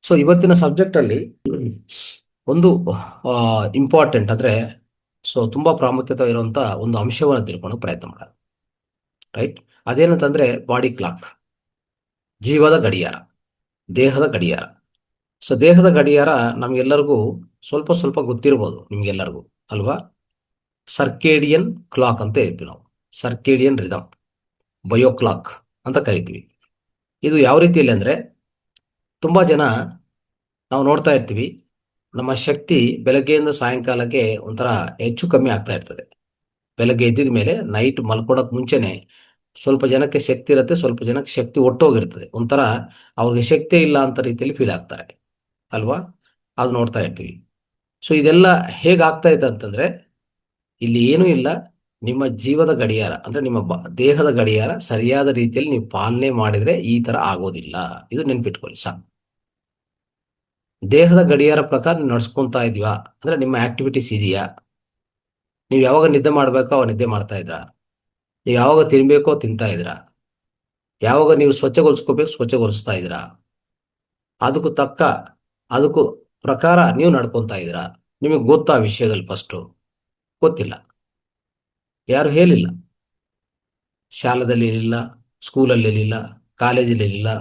So ಇವತ್ತಿನ subject ಅಲ್ಲಿ ಒಂದು ಇಂಪಾರ್ಟೆಂಟ್ ಅಂದ್ರೆ ತುಂಬಾ ಪ್ರಾಮುಖ್ಯತೆ ಇರುವಂತ ಒಂದು ಅಂಶವನ್ನು ತಿಳ್ಕೊಂಡು ಪ್ರಯತ್ನ ಮಾಡೋಣ. ರೈಟ್. ಅದೇನಂತಂದ್ರೆ ಬಾಡಿ ಕ್ಲಾಕ್, ಜೀವದ ಗಡಿಯಾರ, ದೇಹದ ಗಡಿಯಾರ. ಸೊ ದೇಹದ ಗಡಿಯಾರ ನಮ್ಗೆಲ್ಲರಿಗೂ ಸ್ವಲ್ಪ ಸ್ವಲ್ಪ ಗೊತ್ತಿರ್ಬೋದು, ನಿಮ್ಗೆಲ್ಲರಿಗೂ ಅಲ್ವಾ? ಸರ್ಕೇಡಿಯನ್ ಕ್ಲಾಕ್ ಅಂತ ಹೇಳ್ತೀವಿ ನಾವು. ಸರ್ಕೇಡಿಯನ್ ರಿದಮ್, ಬಯೋ ಕ್ಲಾಕ್ ಅಂತ ಕರಿತೀವಿ. ಇದು ಯಾವ ರೀತಿಯಲ್ಲಿ ಅಂದ್ರೆ, ತುಂಬಾ ಜನ ನಾವು ನೋಡ್ತಾ ಇರ್ತೀವಿ, ನಮ್ಮ ಶಕ್ತಿ ಬೆಳಗ್ಗೆಯಿಂದ ಸಾಯಂಕಾಲಕ್ಕೆ ಒಂಥರ ಹೆಚ್ಚು ಕಮ್ಮಿ ಆಗ್ತಾ ಇರ್ತದೆ. ಬೆಳಗ್ಗೆ ಎದ್ದಿದ ಮೇಲೆ ನೈಟ್ ಮಲ್ಕೊಳಕ್ ಮುಂಚೆನೆ ಸ್ವಲ್ಪ ಜನಕ್ಕೆ ಶಕ್ತಿ ಇರುತ್ತೆ, ಸ್ವಲ್ಪ ಜನಕ್ಕೆ ಶಕ್ತಿ ಒಟ್ಟೋಗಿರ್ತದೆ. ಒಂಥರ ಅವ್ರಿಗೆ ಶಕ್ತಿ ಇಲ್ಲ ಅಂತ ರೀತಿಯಲ್ಲಿ ಫೀಲ್ ಆಗ್ತಾರೆ ಅಲ್ವಾ? ಅದು ನೋಡ್ತಾ ಇರ್ತೀವಿ. ಸೊ ಇದೆಲ್ಲ ಹೇಗಾಗ್ತಾ ಇದೆ ಅಂತಂದ್ರೆ, ಇಲ್ಲಿ ಏನೂ ಇಲ್ಲ, ನಿಮ್ಮ ಜೀವದ ಗಡಿಯಾರ ಅಂದ್ರೆ ನಿಮ್ಮ ದೇಹದ ಗಡಿಯಾರ ಸರಿಯಾದ ರೀತಿಯಲ್ಲಿ ನೀವು ಪಾಲನೆ ಮಾಡಿದ್ರೆ ಈ ತರ ಆಗೋದಿಲ್ಲ. ಇದು ನೆನ್ಪಿಟ್ಕೊಳ್ಳಿ ಸಾಕು. ದೇಹದ ಗಡಿಯಾರ ಪ್ರಕಾರ ನೀವು ನಡ್ಸ್ಕೊಂತಾ ಇದೀವಾ ಅಂದ್ರೆ ನಿಮ್ಮ ಆಕ್ಟಿವಿಟೀಸ್ ಇದೆಯಾ? ನೀವು ಯಾವಾಗ ನಿದ್ದೆ ಮಾಡ್ಬೇಕೋ ಅವಾಗ ನಿದ್ದೆ ಮಾಡ್ತಾ ಇದ್ರಾ? ನೀವು ಯಾವಾಗ ತಿನ್ಬೇಕೋ ತಿಂತಾ ಇದ್ರಾ? ಯಾವಾಗ ನೀವು ಸ್ವಚ್ಛಗೊಳಿಸ್ಕೋಬೇಕು ಸ್ವಚ್ಛಗೊಳಿಸ್ತಾ ಇದ್ರಾ? ಅದಕ್ಕೂ ತಕ್ಕ, ಅದಕ್ಕೂ ಪ್ರಕಾರ ನೀವು ನಡ್ಕೊಂತಾ ಇದ್ರಾ? ನಿಮಗೆ ಗೊತ್ತಾ ವಿಷಯದಲ್ಲಿ? ಫಸ್ಟು ಗೊತ್ತಿಲ್ಲ, ಯಾರು ಹೇಳಿಲ್ಲ. ಶಾಲದಲ್ಲಿ ಇರಲಿಲ್ಲ, ಸ್ಕೂಲಲ್ಲಿ ಇರಲಿಲ್ಲ, ಕಾಲೇಜಲ್ಲಿ ಇರಲಿಲ್ಲ,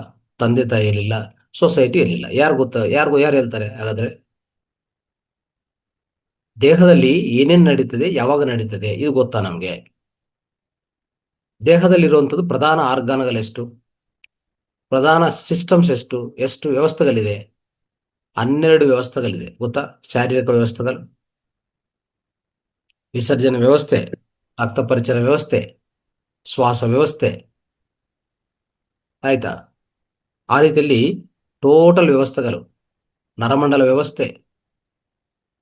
ತಂದೆ ತಾಯಿ ಇರಲಿಲ್ಲ, ಸೊಸೈಟಿ ಇರಲಿಲ್ಲ. ಯಾರು ಗೊತ್ತಾ? ಯಾರು ಹೇಳ್ತಾರೆ ಹಾಗಾದ್ರೆ? ದೇಹದಲ್ಲಿ ಏನೇನು ನಡೀತದೆ, ಯಾವಾಗ ನಡೀತದೆ, ಇದು ಗೊತ್ತಾ ನಮಗೆ? ದೇಹದಲ್ಲಿರುವಂಥದ್ದು ಪ್ರಧಾನ ಆರ್ಗಾನ್ಗಳೆಷ್ಟು, ಪ್ರಧಾನ ಸಿಸ್ಟಮ್ಸ್ ಎಷ್ಟು, ಎಷ್ಟು ವ್ಯವಸ್ಥೆಗಳಿದೆ? 12 ವ್ಯವಸ್ಥೆಗಳಿದೆ ಗೊತ್ತಾ? ಶಾರೀರಿಕ ವ್ಯವಸ್ಥೆಗಳು, ವಿಸರ್ಜನೆ ವ್ಯವಸ್ಥೆ, ರಕ್ತ ಪರಿಚಲನ ವ್ಯವಸ್ಥೆ, ಶ್ವಾಸ ವ್ಯವಸ್ಥೆ. ಆಯ್ತಾ? ಆ ರೀತಿಯಲ್ಲಿ ಟೋಟಲ್ ವ್ಯವಸ್ಥೆಗಳು, ನರಮಂಡಲ ವ್ಯವಸ್ಥೆ,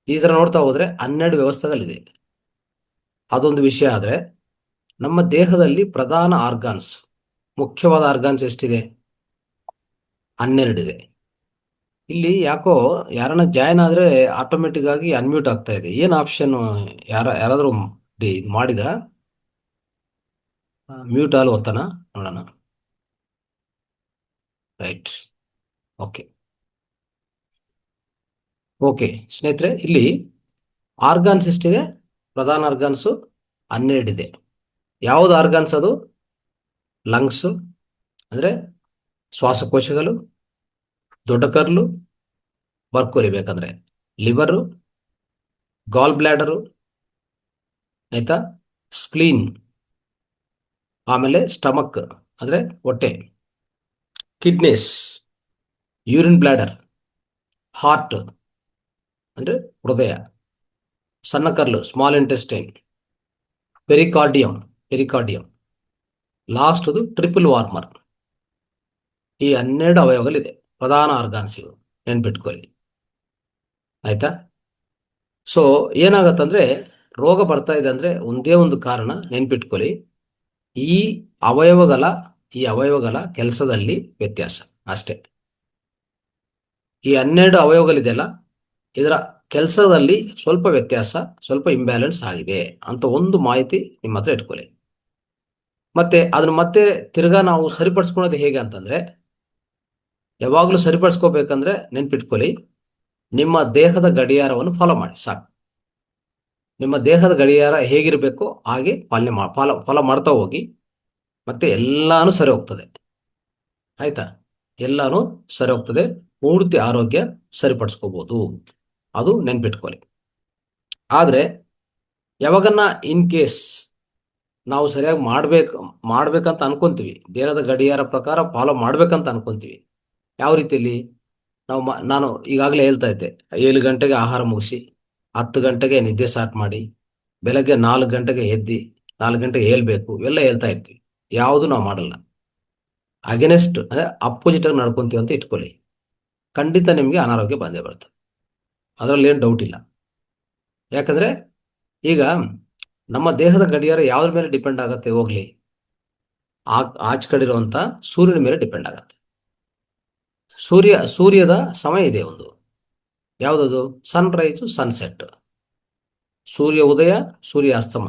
ಈ ಥರ ನೋಡ್ತಾ ಹೋದ್ರೆ 12 ವ್ಯವಸ್ಥೆಗಳಿದೆ. ಅದೊಂದು ವಿಷಯ. ಆದರೆ ನಮ್ಮ ದೇಹದಲ್ಲಿ ಪ್ರಧಾನ ಆರ್ಗಾನ್ಸ್, ಮುಖ್ಯವಾದ ಆರ್ಗಾನ್ಸ್ ಎಷ್ಟಿದೆ? 12 ಇದೆ. ಇಲ್ಲಿ ಯಾಕೋ ಯಾರನ್ನ ಜಾಯ್ನ್ ಆದ್ರೆ ಆಟೋಮೆಟಿಕ್ ಆಗಿ ಅನ್ಮ್ಯೂಟ್ ಆಗ್ತಾ ಇದೆ. ಏನು ಆಪ್ಷನ್? ಯಾರಾದರೂ ಮಾಡಿದ ಮ್ಯೂಟ್ ಆಲ್ ಒತ್ತನ ನೋಡೋಣ. ರೈಟ್. ಓಕೆ ಓಕೆ ಸ್ನೇಹಿತರೆ, ಇಲ್ಲಿ ಆರ್ಗಾನ್ಸ್ ಎಷ್ಟಿದೆ? ಪ್ರಧಾನ ಆರ್ಗಾನ್ಸು 12 ಇದೆ. ಯಾವುದು ಆರ್ಗಾನ್ಸ್ ಅದು? ಲಂಗ್ಸು ಅಂದ್ರೆ ಶ್ವಾಸಕೋಶಗಳು, ದೊಡ್ಡ ಕರ್ಲು, ಬರ್ಕೊಲಿಬೇಕಂದ್ರೆ ಲಿವರು, ಗಾಲ್ ಬ್ಲ್ಯಾಡರು, ಆಯ್ತಾ, ಸ್ಪ್ಲೀನ್, ಆಮೇಲೆ ಸ್ಟಮಕ್ ಅಂದ್ರೆ ಹೊಟ್ಟೆ, ಕಿಡ್ನೇಸ್, ಯೂರಿನ್ ಬ್ಲ್ಯಾಡರ್, ಹಾರ್ಟ್ ಅಂದ್ರೆ ಹೃದಯ, ಸಣ್ಣ ಕರ್ಲು ಸ್ಮಾಲ್ ಇಂಟೆಸ್ಟೈನ್, ಪೆರಿಕಾರ್ಡಿಯಂ, ಲಾಸ್ಟ್ದು ಟ್ರಿಪಲ್ ವಾರ್ಮರ್. ಈ 12 ಅವಯವಗಳಿದೆ, ಪ್ರಧಾನ ಆರ್ಗಾನ್ಸ್ ಇವು, ನೆನ್ಪಿಟ್ಕೊಳ್ಳಿ. ಆಯ್ತಾ? ಸೊ ಏನಾಗತ್ತಂದ್ರೆ, ರೋಗ ಬರ್ತಾ ಇದೆ ಅಂದ್ರೆ ಒಂದೇ ಒಂದು ಕಾರಣ, ನೆನ್ಪಿಟ್ಕೊಳ್ಳಿ. ಈ ಅವಯವಗಳ ಕೆಲಸದಲ್ಲಿ ವ್ಯತ್ಯಾಸ ಅಷ್ಟೇ. ಈ 12 ಅವಯವಗಳಿದೆಯಲ್ಲ, ಇದರ ಕೆಲಸದಲ್ಲಿ ಸ್ವಲ್ಪ ವ್ಯತ್ಯಾಸ, ಸ್ವಲ್ಪ ಇಂಬ್ಯಾಲೆನ್ಸ್ ಆಗಿದೆ ಅಂತ ಒಂದು ಮಾಹಿತಿ ನಿಮ್ಮ ಹತ್ರ ಇಟ್ಕೊಳ್ಳಿ. ಮತ್ತೆ ಅದನ್ನ ಮತ್ತೆ ತಿರ್ಗಾ ನಾವು ಸರಿಪಡಿಸ್ಕೊಳ್ಳೋದು ಹೇಗೆ ಅಂತಂದ್ರೆ, ಯಾವಾಗಲೂ ಸರಿಪಡಿಸ್ಕೋಬೇಕಂದ್ರೆ ನೆನ್ಪಿಟ್ಕೊಳ್ಳಿ, ನಿಮ್ಮ ದೇಹದ ಗಡಿಯಾರವನ್ನು ಫಾಲೋ ಮಾಡಿ ಸಾಕು. ನಿಮ್ಮ ದೇಹದ ಗಡಿಯಾರ ಹೇಗಿರಬೇಕು ಹಾಗೆ ಫಾಲೋ ಮಾಡ್ತಾ ಹೋಗಿ, ಮತ್ತೆ ಎಲ್ಲಾನು ಸರಿ ಹೋಗ್ತದೆ. ಆಯ್ತಾ? ಎಲ್ಲಾನು ಸರಿ ಹೋಗ್ತದೆ, ಪೂರ್ತಿ ಆರೋಗ್ಯ ಸರಿಪಡಿಸ್ಕೋಬಹುದು. ಅದು ನೆನ್ಪಿಟ್ಕೊಳ್ಳಿ. ಆದ್ರೆ ಯಾವಾಗನ್ನ ಇನ್ ಕೇಸ್ ನಾವು ಸರಿಯಾಗಿ ಮಾಡ್ಬೇಕಂತ ಅನ್ಕೊಂತೀವಿ, ದೇಹದ ಗಡಿಯಾರ ಪ್ರಕಾರ ಫಾಲೋ ಮಾಡ್ಬೇಕಂತ ಅನ್ಕೊಂತೀವಿ. ಯಾವ ರೀತಿಯಲ್ಲಿ? ನಾನು ಈಗಾಗಲೇ ಹೇಳ್ತಾ ಇದ್ದೆ, 7 ಗಂಟೆಗೆ ಆಹಾರ ಮುಗಿಸಿ 10 ಗಂಟೆಗೆ ನಿದ್ದೆ ಸ್ಟಾರ್ಟ್ ಮಾಡಿ, ಬೆಳಗ್ಗೆ 4 ಗಂಟೆಗೆ ಎದ್ದಿ 4 ಗಂಟೆಗೆ ಹೇಳ್ಬೇಕು, ಇವೆಲ್ಲ ಹೇಳ್ತಾ ಇರ್ತೀವಿ. ಯಾವುದು ನಾವು ಮಾಡಲ್ಲ. ಅಗೇನೆಸ್ಟ್ ಅಂದ್ರೆ ಅಪೋಸಿಟ್ ಆಗಿ ನಡ್ಕೊಂತೀವಿ ಅಂತ ಇಟ್ಕೊಳ್ಳಿ, ಖಂಡಿತ ನಿಮಗೆ ಅನಾರೋಗ್ಯ ಬಂದೇ ಬರ್ತದೆ. ಅದರಲ್ಲಿ ಏನು ಡೌಟ್ ಇಲ್ಲ. ಯಾಕಂದ್ರೆ ಈಗ ನಮ್ಮ ದೇಹದ ಗಡಿಯಾರ ಯಾವ್ದ್ರ ಮೇಲೆ ಡಿಪೆಂಡ್ ಆಗತ್ತೆ? ಹೋಗ್ಲಿ, ಆಚೆ ಕಡೆ ಇರುವಂತ ಸೂರ್ಯನ ಮೇಲೆ ಡಿಪೆಂಡ್ ಆಗತ್ತೆ. ಸೂರ್ಯದ ಸಮಯ ಇದೆ ಒಂದು, ಯಾವುದದು? ಸನ್ರೈಸು, ಸನ್ಸೆಟ್, ಸೂರ್ಯ ಉದಯ, ಸೂರ್ಯ ಅಸ್ತಮ.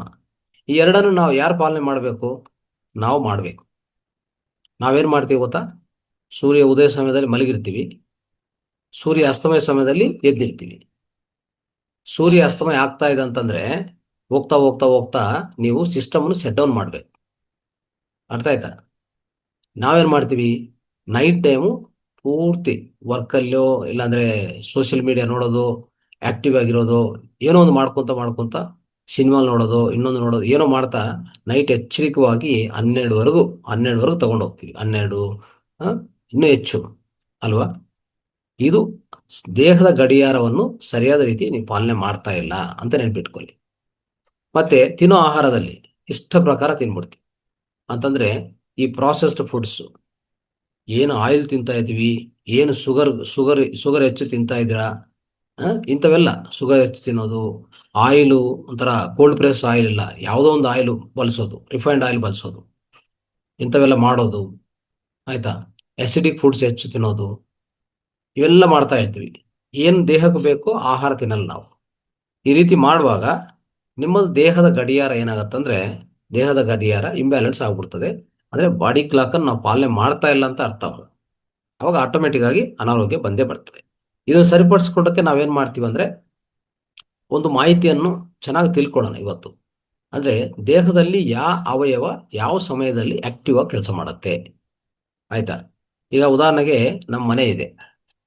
ಈ ಎರಡನ್ನು ನಾವು ಯಾರು ಪಾಲನೆ ಮಾಡಬೇಕು? ನಾವು ಮಾಡಬೇಕು. ನಾವೇನು ಮಾಡ್ತೀವಿ ಗೊತ್ತಾ? ಸೂರ್ಯ ಉದಯ ಸಮಯದಲ್ಲಿ ಮಲಗಿರ್ತೀವಿ, ಸೂರ್ಯ ಅಸ್ತಮಯ ಸಮಯದಲ್ಲಿ ಎದ್ದಿರ್ತೀವಿ. ಸೂರ್ಯ ಅಸ್ತಮಯ ಆಗ್ತಾ ಇದೆ ಅಂತಂದ್ರೆ ಹೋಗ್ತಾ ಹೋಗ್ತಾ ಹೋಗ್ತಾ ನೀವು ಸಿಸ್ಟಮ್ನು ಸೆಟ್ ಡೌನ್ ಮಾಡಬೇಕು. ಅರ್ಥ ಆಯ್ತಾ? ನಾವೇನ್ ಮಾಡ್ತೀವಿ, ನೈಟ್ ಟೈಮು ಪೂರ್ತಿ ವರ್ಕಲ್ಲೋ ಇಲ್ಲಾಂದ್ರೆ ಸೋಷಿಯಲ್ ಮೀಡಿಯಾ ನೋಡೋದು, ಆಕ್ಟಿವ್ ಆಗಿರೋದು, ಏನೋ ಒಂದು ಮಾಡ್ಕೊಂತ ಮಾಡ್ಕೊಂತ ಸಿನಿಮಾ ನೋಡೋದು, ಇನ್ನೊಂದು ನೋಡೋದು, ಏನೋ ಮಾಡ್ತಾ ನೈಟ್ ಎಚ್ಚರಿಕವಾಗಿ 12ವರೆಗೂ ತಗೊಂಡು ಹೋಗ್ತೀವಿ. 12 ಇನ್ನೂ ಹೆಚ್ಚು ಅಲ್ವಾ? ಇದು ದೇಹದ ಗಡಿಯಾರವನ್ನು ಸರಿಯಾದ ರೀತಿ ನೀವು ಪಾಲನೆ ಮಾಡ್ತಾ ಇಲ್ಲ ಅಂತ ನೆನ್ಪಿಟ್ಕೊಳ್ಳಿ. ಮತ್ತೆ ತಿನ್ನೋ ಆಹಾರದಲ್ಲಿ ಇಷ್ಟ ಪ್ರಕಾರ ತಿನ್ಬಿಡ್ತೀವಿ ಅಂತಂದ್ರೆ ಈ ಪ್ರಾಸೆಸ್ಡ್ ಫುಡ್ಸ್, ಏನು ಆಯಿಲ್ ತಿಂತಾ ಇದೀವಿ, ಏನು ಶುಗರ್ ಹೆಚ್ಚು ತಿಂತಾ ಇದ್ದೀರಾ, ಇಂಥವೆಲ್ಲ ಶುಗರ್ ಹೆಚ್ಚು ತಿನ್ನೋದು, ಆಯಿಲು ಒಂಥರ ಕೋಲ್ಡ್ ಪ್ರೆಸ್ ಆಯಿಲ್ ಇಲ್ಲ, ಯಾವುದೋ ಒಂದು ಆಯಿಲ್ ಬಳಸೋದು, ರಿಫೈನ್ಡ್ ಆಯಿಲ್ ಬಳಸೋದು, ಇಂಥವೆಲ್ಲ ಮಾಡೋದು. ಆಯ್ತಾ? ಅಸಿಡಿಕ್ ಫುಡ್ಸ್ ಹೆಚ್ಚು ತಿನ್ನೋದು, ಇವೆಲ್ಲ ಮಾಡ್ತಾ ಇರ್ತೀವಿ. ಏನು ದೇಹಕ್ಕೆ ಬೇಕೋ ಆಹಾರ ತಿನ್ನಲ್ಲ ನಾವು. ಈ ರೀತಿ ಮಾಡುವಾಗ ನಿಮ್ಮ ದೇಹದ ಗಡಿಯಾರ ಏನಾಗತ್ತಂದ್ರೆ ದೇಹದ ಗಡಿಯಾರ ಇಂಬ್ಯಾಲೆನ್ಸ್ ಆಗ್ಬಿಡ್ತದೆ. ಅಂದ್ರೆ ಬಾಡಿ ಕ್ಲಾಕ್ ಅನ್ನು ನಾವು ಪಾಲನೆ ಮಾಡ್ತಾ ಇಲ್ಲ ಅಂತ ಅರ್ಥ. ಅವಾಗ ಆಟೋಮೆಟಿಕ್ ಆಗಿ ಅನಾರೋಗ್ಯ ಬಂದೇ ಬರ್ತದೆ. ಇದನ್ನು ಸರಿಪಡಿಸ್ಕೊಡಕ್ಕೆ ನಾವೇನ್ ಮಾಡ್ತೀವಿ ಅಂದ್ರೆ ಒಂದು ಮಾಹಿತಿಯನ್ನು ಚೆನ್ನಾಗಿ ತಿಳ್ಕೊಳ್ಳೋಣ ಇವತ್ತು. ಅಂದ್ರೆ ದೇಹದಲ್ಲಿ ಯಾವ ಅವಯವ ಯಾವ ಸಮಯದಲ್ಲಿ ಆಕ್ಟಿವ್ ಆಗಿ ಕೆಲಸ ಮಾಡುತ್ತೆ. ಆಯ್ತಾ? ಈಗ ಉದಾಹರಣೆಗೆ ನಮ್ಮ ಮನೆ ಇದೆ,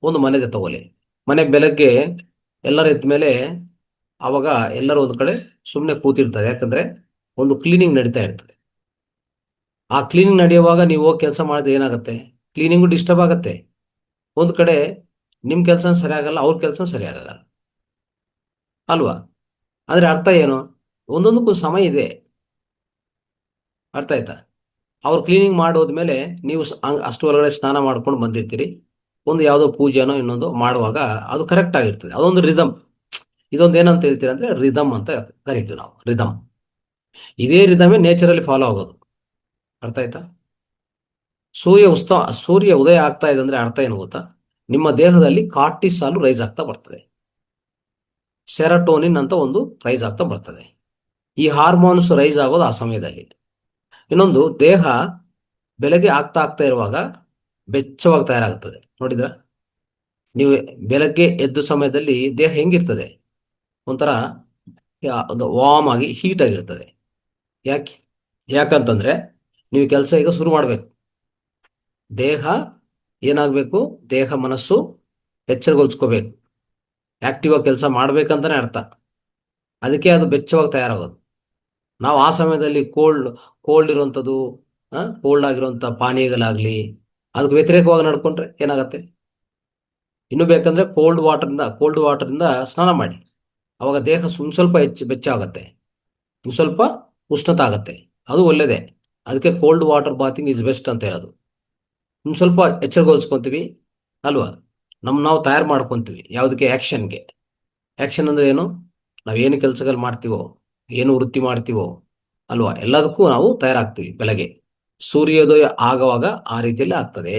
ಒಂದು ಮನೆದೆ ತಗೊಳ್ಳಿ. ಮನೆ ಬೆಳಗ್ಗೆ ಎಲ್ಲರೂ ಎದ್ದ ಮೇಲೆ ಅವಾಗ ಎಲ್ಲರೂ ಒಂದು ಕಡೆ ಸುಮ್ಮನೆ ಕೂತಿರ್ತಾರೆ. ಯಾಕಂದ್ರೆ ಒಂದು ಕ್ಲೀನಿಂಗ್ ನಡೀತಾ ಇರ್ತದೆ. ಆ ಕ್ಲೀನಿಂಗ್ ನಡೆಯುವಾಗ ನೀವು ಹೋಗಿ ಕೆಲಸ ಮಾಡಿದ್ರೆ ಏನಾಗುತ್ತೆ, ಕ್ಲೀನಿಂಗು ಡಿಸ್ಟರ್ಬ್ ಆಗುತ್ತೆ. ಒಂದು ಕಡೆ ನಿಮ್ಮ ಕೆಲಸ ಸರಿ ಆಗಲ್ಲ, ಅವ್ರ ಕೆಲಸ ಸರಿ ಆಗಲ್ಲ ಅಲ್ವಾ? ಆದ್ರೆ ಅರ್ಥ ಏನು, ಒಂದೊಂದಕ್ಕೂ ಸಮಯ ಇದೆ. ಅರ್ಥ ಆಯ್ತಾ? ಅವ್ರು ಕ್ಲೀನಿಂಗ್ ಮಾಡೋದ್ಮೇಲೆ ನೀವು ಅಷ್ಟು ಒಳಗಡೆ ಸ್ನಾನ ಮಾಡ್ಕೊಂಡು ಬಂದಿರ್ತೀರಿ. ಒಂದು ಯಾವುದೋ ಪೂಜೆನೋ ಇನ್ನೊಂದು ಮಾಡುವಾಗ ಅದು ಕರೆಕ್ಟ್ ಆಗಿರ್ತದೆ. ಅದೊಂದು ರಿದಮ್. ಇದೊಂದು ಏನಂತ ಹೇಳ್ತೀರ ಅಂದ್ರೆ ರಿದಮ್ ಅಂತ ಕರಿತೀವಿ ನಾವು, ರಿದಮ್. ಇದೇ ರಿದಮೇ ನೇಚರಲ್ಲಿ ಫಾಲೋ ಆಗೋದು. ಅರ್ಥ ಆಯ್ತಾ? ಸೂರ್ಯ ಉದಯ ಆಗ್ತಾ ಇದೆ ಅಂದ್ರೆ ಅರ್ಥ ಏನು ಗೊತ್ತಾ, ನಿಮ್ಮ ದೇಹದಲ್ಲಿ ಕಾರ್ಟಿಸಾಲ್ ರೈಸ್ ಆಗ್ತಾ ಬರ್ತದೆ, ಸೆರಟೋನಿನ್ ಅಂತ ಒಂದು ರೈಸ್ ಆಗ್ತಾ ಬರ್ತದೆ. ಈ ಹಾರ್ಮೋನ್ಸ್ ರೈಸ್ ಆಗೋದು ಆ ಸಮಯದಲ್ಲಿ. ಇನ್ನೊಂದು, ದೇಹ ಬೆಳಗ್ಗೆ ಆಗ್ತಾ ಆಗ್ತಾ ಇರುವಾಗ ಬೆಚ್ಚವಾಗಿ ತಯಾರಾಗುತ್ತದೆ. ನೋಡಿದ್ರ ನೀವು ಬೆಳಗ್ಗೆ ಎದ್ದ ಸಮಯದಲ್ಲಿ ದೇಹ ಹೆಂಗಿರ್ತದೆ, ಒಂಥರ ಒಂದು ವಾರ್ಮ್ ಆಗಿ ಹೀಟ್ ಆಗಿರ್ತದೆ. ಯಾಕಂತಂದ್ರೆ ನೀವು ಕೆಲಸ ಈಗ ಶುರು ಮಾಡಬೇಕು. ದೇಹ ಏನಾಗಬೇಕು, ದೇಹ ಮನಸ್ಸು ಎಚ್ಚರಗೊಳಿಸ್ಕೋಬೇಕು, ಆಕ್ಟಿವ್ ಆಗಿ ಕೆಲಸ ಮಾಡ್ಬೇಕಂತಾನೆ ಅರ್ಥ. ಅದಕ್ಕೆ ಅದು ಬೆಚ್ಚವಾಗಿ ತಯಾರಾಗೋದು. ನಾವು ಆ ಸಮಯದಲ್ಲಿ ಕೋಲ್ಡ್ ಇರುವಂಥದ್ದು, ಕೋಲ್ಡ್ ಆಗಿರುವಂಥ ಪಾನೀಯಗಳಾಗ್ಲಿ ಅದಕ್ಕೆ ವ್ಯತಿರೇಕವಾಗಿ ನಡ್ಕೊಂಡ್ರೆ ಏನಾಗತ್ತೆ, ಇನ್ನು ಬೇಕಂದ್ರೆ ಕೋಲ್ಡ್ ವಾಟರಿಂದ ಸ್ನಾನ ಮಾಡಿ. ಅವಾಗ ದೇಹ ಸ್ವಲ್ಪ ಬೆಚ್ಚ ಆಗತ್ತೆ, ಸ್ವಲ್ಪ ಉಷ್ಣತೆ ಆಗತ್ತೆ, ಅದು ಒಳ್ಳೇದೇ. ಅದಕ್ಕೆ cold water bathing is best ಅಂತ ಹೇಳೋದು. ಸ್ವಲ್ಪ ಎಚ್ಚರಗೊಳಿಸ್ಕೊಂತೀವಿ ಅಲ್ವಾ, ನಾವು ತಯಾರು ಮಾಡ್ಕೊಂತೀವಿ ಯಾವುದಕ್ಕೆ, ಆ್ಯಕ್ಷನ್ಗೆ. ಆ್ಯಕ್ಷನ್ ಅಂದ್ರೆ ಏನು, ನಾವೇನು ಕೆಲಸಗಳು ಮಾಡ್ತೀವೋ, ಏನು ವೃತ್ತಿ ಮಾಡ್ತೀವೋ ಅಲ್ವಾ, ಎಲ್ಲದಕ್ಕೂ ನಾವು ತಯಾರಾಗ್ತೀವಿ ಬೆಳಗ್ಗೆ. ಸೂರ್ಯೋದಯ ಆಗುವಾಗ ಆ ರೀತಿಯಲ್ಲಿ ಆಗ್ತದೆ.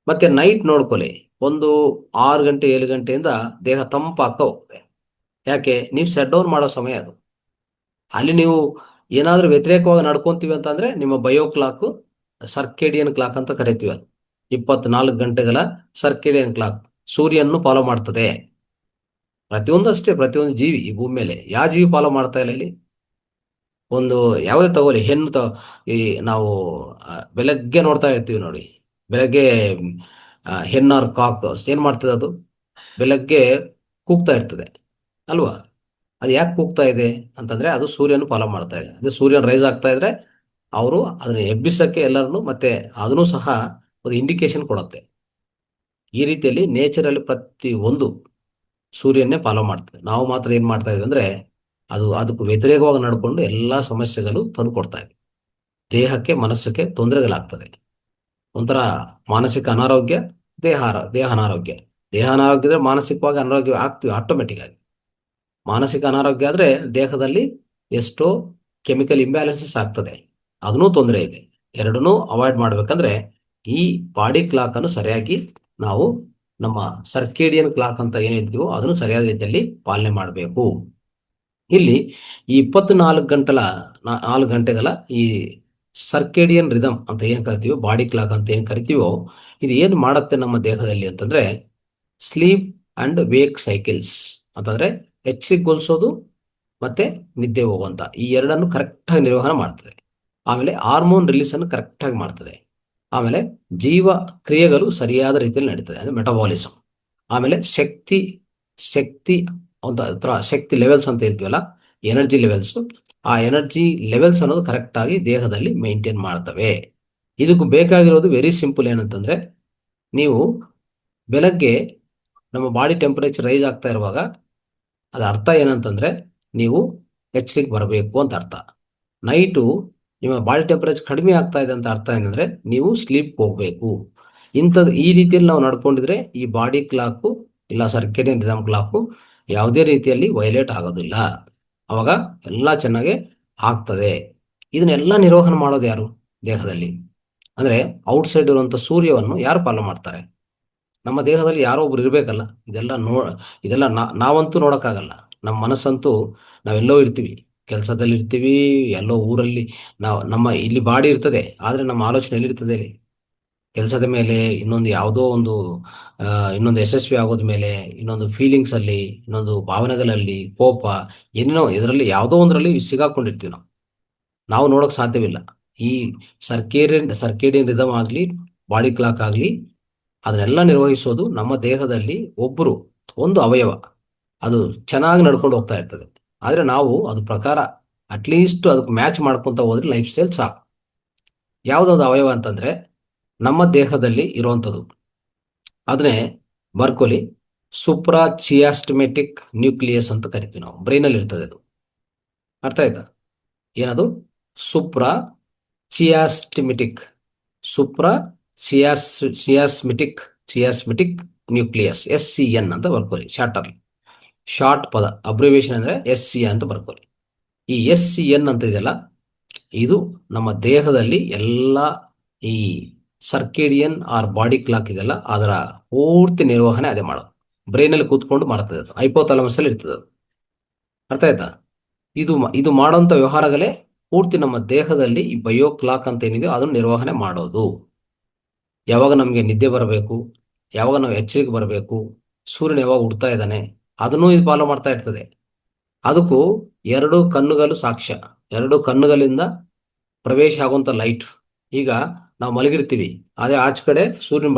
ಮತ್ತೆ ನೈಟ್ ನೋಡ್ಕೊಳ್ಳಿ, ಒಂದು 6 ಗಂಟೆ 7 ಗಂಟೆಯಿಂದ ದೇಹ ತಂಪಾಗ್ತಾ ಹೋಗ್ತದೆ. ಯಾಕೆ, ನೀವು ಸೆಟ್ ಡೌನ್ ಮಾಡೋ ಸಮಯ ಅದು. ಅಲ್ಲಿ ನೀವು ಏನಾದರೂ ವ್ಯತಿರೇಕವಾಗಿ ನಡ್ಕೊಂತೀವಿ ಅಂತಂದ್ರೆ ನಿಮ್ಮ ಬಯೋ ಕ್ಲಾಕ್, ಸರ್ಕೇಡಿಯನ್ ಕ್ಲಾಕ್ ಅಂತ ಕರಿತೀವಿ, ಅದು 24 ಗಂಟೆಗಳ ಸರ್ಕೇಡಿಯನ್ ಕ್ಲಾಕ್ ಸೂರ್ಯನ್ನು ಫಾಲೋ ಮಾಡ್ತದೆ. ಪ್ರತಿಯೊಂದು ಅಷ್ಟೇ, ಪ್ರತಿಯೊಂದು ಜೀವಿ ಈ ಭೂಮಿ ಮೇಲೆ ಯಾವ ಜೀವಿ ಫಾಲೋ ಮಾಡ್ತಾ ಇಲ್ಲ ಇಲ್ಲಿ. ಒಂದು ಯಾವುದೇ ತಗೊಳ್ಳಿ, ಈ ನಾವು ಬೆಳಗ್ಗೆ ನೋಡ್ತಾ ಇರ್ತೀವಿ ನೋಡಿ, ಬೆಳಗ್ಗೆ ಹೆಣ್ಣಾರ್ ಕಾಕ್ ಏನ್ ಮಾಡ್ತದೆ, ಅದು ಬೆಳಗ್ಗೆ ಕೂಗ್ತಾ ಇರ್ತದೆ ಅಲ್ವಾ. ಅದು ಯಾಕೆ ಕೂಗ್ತಾ ಇದೆ ಅಂತಂದ್ರೆ ಅದು ಸೂರ್ಯನ ಫಾಲೋ ಮಾಡ್ತಾ ಇದೆ. ಅದು ಸೂರ್ಯನ ರೈಸ್ ಆಗ್ತಾ ಇದ್ರೆ ಅವರು ಅದನ್ನ ಎಬ್ಬಿಸಕ್ಕೆ ಎಲ್ಲರನ್ನು ಮತ್ತೆ ಅದನ್ನು ಸಹ ಒಂದು ಇಂಡಿಕೇಶನ್ ಕೊಡುತ್ತೆ. ಈ ರೀತಿಯಲ್ಲಿ ನೇಚರಲ್ಲಿ ಪ್ರತಿ ಒಂದು ಸೂರ್ಯನ್ನೇ ಫಾಲೋ ಮಾಡ್ತದೆ. ನಾವು ಮಾತ್ರ ಏನ್ ಮಾಡ್ತಾ ಇದೀವಿ ಅಂದ್ರೆ ಅದಕ್ಕೂ ವ್ಯತಿರೇಕವಾಗಿ ನಡ್ಕೊಂಡು ಎಲ್ಲಾ ಸಮಸ್ಯೆಗಳು ತಂದು ಕೊಡ್ತಾ ಇದೆ. ದೇಹಕ್ಕೆ ಮನಸ್ಸಿಗೆ ತೊಂದರೆಗಳಾಗ್ತದೆ. ಒಂಥರ ಮಾನಸಿಕ ಅನಾರೋಗ್ಯ, ದೇಹ ಅನಾರೋಗ್ಯ. ದೇಹ ಅನಾರೋಗ್ಯ ಇದ್ರೆ ಮಾನಸಿಕವಾಗಿ ಅನಾರೋಗ್ಯ ಆಗ್ತೀವಿ ಆಟೋಮೆಟಿಕ್ ಆಗಿ. ಮಾನಸಿಕ ಅನಾರೋಗ್ಯ ಆದ್ರೆ ದೇಹದಲ್ಲಿ ಎಷ್ಟೋ ಕೆಮಿಕಲ್ ಇಂಬ್ಯಾಲೆನ್ಸಸ್ ಆಗ್ತದೆ, ಅದನ್ನೂ ತೊಂದರೆ ಇದೆ. ಎರಡನ್ನೂ ಅವಾಯ್ಡ್ ಮಾಡ್ಬೇಕಂದ್ರೆ ಈ ಬಾಡಿ ಕ್ಲಾಕ್ ಅನ್ನು ಸರಿಯಾಗಿ ನಾವು ನಮ್ಮ ಸರ್ಕೇಡಿಯನ್ ಕ್ಲಾಕ್ ಅಂತ ಏನಿದ್ದೀವೋ ಅದನ್ನು ಸರಿಯಾದ ರೀತಿಯಲ್ಲಿ ಪಾಲನೆ ಮಾಡಬೇಕು. ಇಲ್ಲಿ ಈ 4 ಗಂಟೆಗಳ ಈ ಸರ್ಕೇಡಿಯನ್ ರಿದಮ್ ಅಂತ ಏನ್ ಕರಿತೀವೋ, ಬಾಡಿ ಕ್ಲಾಕ್ ಅಂತ ಏನ್ ಕರಿತೀವೋ, ಇದು ಏನ್ ಮಾಡುತ್ತೆ ನಮ್ಮ ದೇಹದಲ್ಲಿ ಅಂತಂದ್ರೆ ಸ್ಲೀಪ್ ಅಂಡ್ ವೇಕ್ ಸೈಕಲ್ಸ್ ಅಂತಂದ್ರೆ ಎಚ್ಚರಿಕೆಗೊಳಿಸೋದು ಮತ್ತೆ ನಿದ್ದೆ ಹೋಗುವಂತ ಈ ಎರಡನ್ನು ಕರೆಕ್ಟಾಗಿ ನಿರ್ವಹಣೆ ಮಾಡ್ತದೆ. ಆಮೇಲೆ ಹಾರ್ಮೋನ್ ರಿಲೀಸ್ ಅನ್ನು ಕರೆಕ್ಟಾಗಿ ಮಾಡ್ತದೆ. ಆಮೇಲೆ ಜೀವ ಕ್ರಿಯೆಗಳು ಸರಿಯಾದ ರೀತಿಯಲ್ಲಿ ನಡೀತದೆ, ಅಂದ್ರೆ ಮೆಟಬಾಲಿಸಮ್. ಆಮೇಲೆ ಶಕ್ತಿ ಶಕ್ತಿ ಶಕ್ತಿ ಲೆವೆಲ್ಸ್ ಅಂತ ಹೇಳ್ತೀವಲ್ಲ, ಎನರ್ಜಿ ಲೆವೆಲ್ಸ್, ಆ ಎನರ್ಜಿ ಲೆವೆಲ್ಸ್ ಅನ್ನೋದು ಕರೆಕ್ಟಾಗಿ ದೇಹದಲ್ಲಿ ಮೇಂಟೈನ್ ಮಾಡ್ತವೆ. ಇದಕ್ಕೂ ಬೇಕಾಗಿರೋದು ವೆರಿ ಸಿಂಪಲ್. ಏನಂತಂದ್ರೆ, ನೀವು ಬೆಳಗ್ಗೆ ನಮ್ಮ ಬಾಡಿ ಟೆಂಪರೇಚರ್ ರೈಸ್ ಆಗ್ತಾ ಇರುವಾಗ ಅದರ ಅರ್ಥ ಏನಂತಂದ್ರೆ ನೀವು ಎಚ್ಚರಿಕೆ ಬರಬೇಕು ಅಂತ ಅರ್ಥ. ನೈಟು ನಿಮ್ಮ ಬಾಡಿ ಟೆಂಪರೇಚರ್ ಕಡಿಮೆ ಆಗ್ತಾ ಇದೆ ಅಂತ ಅರ್ಥ ಏನಂದ್ರೆ ನೀವು ಸ್ಲೀಪ್ ಹೋಗ್ಬೇಕು. ಈ ರೀತಿಯಲ್ಲಿ ನಾವು ನಡ್ಕೊಂಡಿದ್ರೆ ಈ ಬಾಡಿ ಕ್ಲಾಕು ಇಲ್ಲ ಸರ್ಕೇಡಿಯನ್ ರಿದಮ್ ಕ್ಲಾಕು ಯಾವುದೇ ರೀತಿಯಲ್ಲಿ ವೈಲೇಟ್ ಆಗೋದಿಲ್ಲ. ಅವಾಗ ಎಲ್ಲ ಚೆನ್ನಾಗಿ ಆಗ್ತದೆ. ಇದನ್ನೆಲ್ಲ ನಿರ್ವಹಣೆ ಮಾಡೋದು ಯಾರು ದೇಹದಲ್ಲಿ? ಅಂದ್ರೆ ಔಟ್ಸೈಡ್ ಇರುವಂತ ಸೂರ್ಯವನ್ನು ಯಾರು ಫಾಲೋ ಮಾಡ್ತಾರೆ? ನಮ್ಮ ದೇಹದಲ್ಲಿ ಯಾರೋ ಒಬ್ರು ಇರ್ಬೇಕಲ್ಲ. ಇದೆಲ್ಲ ನಾವಂತೂ ನೋಡೋಕ್ಕಾಗಲ್ಲ. ನಮ್ಮ ಮನಸ್ಸಂತೂ ನಾವೆಲ್ಲೋ ಇರ್ತೀವಿ, ಕೆಲಸದಲ್ಲಿ ಇರ್ತೀವಿ, ಎಲ್ಲೋ ಊರಲ್ಲಿ. ನಮ್ಮ ಇಲ್ಲಿ ಬಾಡಿ ಇರ್ತದೆ, ಆದ್ರೆ ನಮ್ಮ ಆಲೋಚನೆ ಎಲ್ಲಿರ್ತದೆ? ಕೆಲಸದ ಮೇಲೆ, ಇನ್ನೊಂದು ಯಾವುದೋ ಒಂದು ಇನ್ನೊಂದು ಯಶಸ್ವಿ ಆಗೋದ ಮೇಲೆ, ಇನ್ನೊಂದು ಫೀಲಿಂಗ್ಸ್ ಅಲ್ಲಿ, ಇನ್ನೊಂದು ಭಾವನೆಗಳಲ್ಲಿ, ಕೋಪ, ಏನೋ ಇದರಲ್ಲಿ ಯಾವುದೋ ಒಂದರಲ್ಲಿ ಸಿಗಾಕೊಂಡಿರ್ತೀವಿ. ನಾವು ನೋಡೋಕೆ ಸಾಧ್ಯವಿಲ್ಲ. ಈ ಸರ್ಕೇಡಿಯನ್ ರಿದಮ್ ಆಗಲಿ, ಬಾಡಿ ಕ್ಲಾಕ್ ಆಗಲಿ, ಅದನ್ನೆಲ್ಲ ನಿರ್ವಹಿಸೋದು ನಮ್ಮ ದೇಹದಲ್ಲಿ ಒಂದು ಅವಯವ. ಅದು ಚೆನ್ನಾಗಿ ನಡ್ಕೊಂಡು ಹೋಗ್ತಾ ಇರ್ತದೆ. ಆದ್ರೆ ನಾವು ಅದು ಪ್ರಕಾರ ಅಟ್ಲೀಸ್ಟ್ ಅದಕ್ಕೆ ಮ್ಯಾಚ್ ಮಾಡ್ಕೊಂತ ಹೋದ್ರೆ ಲೈಫ್ ಸ್ಟೈಲ್ ಸಾಕು. ಯಾವುದಾದ್ರು ಅವಯವ ಅಂತಂದ್ರೆ ನಮ್ಮ ದೇಹದಲ್ಲಿ ಇರುವಂಥದ್ದು, ಅದನ್ನೇ ಬರ್ಕೋಲಿ, ಸುಪ್ರಾ ಚಿಯಾಸ್ಟಮೆಟಿಕ್ ನ್ಯೂಕ್ಲಿಯಸ್ ಅಂತ ಕರಿತೀವಿ ನಾವು. ಬ್ರೈನಲ್ಲಿ ಇರ್ತದೆ ಅದು. ಅರ್ಥ ಆಯ್ತಾ? ಏನದು? ಸುಪ್ರಾ ಚಿಯಾಸ್ಟಮೆಟಿಕ್ ಸುಪ್ರಾ ಚಿಯಾಸ್ಮೆಟಿಕ್ ನ್ಯೂಕ್ಲಿಯಸ್, SCN ಅಂತ ಬರ್ಕೊಳ್ಳಿ. ಶಾರ್ಟ್ ಪದ, ಅಬ್ರಿವೇಶನ್ ಅಂದ್ರೆ SCN ಅಂತ ಬರ್ಕೊಳ್ಳಿ. ಈ SCN ಅಂತ ಇದೆಯಲ್ಲ, ಇದು ನಮ್ಮ ದೇಹದಲ್ಲಿ ಎಲ್ಲ ಈ ಸರ್ಕೇಡಿಯನ್ ಆರ್ ಬಾಡಿ ಕ್ಲಾಕ್ ಇದೆಲ್ಲ ಅದರ ಪೂರ್ತಿ ನಿರ್ವಹಣೆ ಅದೇ ಮಾಡೋದು. ಬ್ರೈನಲ್ಲಿ ಕೂತ್ಕೊಂಡು ಮಾಡ್ತದೆ ಅದು. ಹೈಪೋಥಾಲಮಸ್ ಅಲ್ಲಿ ಇರ್ತದೆ ಅದು. ಅರ್ಥ ಆಯ್ತಾ? ಇದು ಮಾಡೋಂಥ ವ್ಯವಹಾರಗಳೇ ಪೂರ್ತಿ ನಮ್ಮ ದೇಹದಲ್ಲಿ ಈ ಬಯೋ ಕ್ಲಾಕ್ ಅಂತ ಏನಿದೆ ಅದನ್ನು ನಿರ್ವಹಣೆ ಮಾಡೋದು. ಯಾವಾಗ ನಮಗೆ ನಿದ್ದೆ ಬರಬೇಕು, ಯಾವಾಗ ನಾವು ಎಚ್ಚರಿಕೆ ಬರಬೇಕು, ಸೂರ್ಯನ ಯಾವಾಗ ಹುಡ್ತಾ ಇದ್ದಾನೆ, ಅದನ್ನು ಇದು ಫಾಲೋ ಮಾಡ್ತಾ ಇರ್ತದೆ. ಅದಕ್ಕೂ 2 ಕಣ್ಣುಗಳು ಸಾಕ್ಷ್ಯ. 2 ಕಣ್ಣುಗಳಿಂದ ಪ್ರವೇಶ ಆಗುವಂತ ಲೈಟ್. ಈಗ ನಾವು ಮಲಗಿರ್ತೀವಿ, ಅದೇ ಆಚ ಕಡೆ ಸೂರ್ಯನ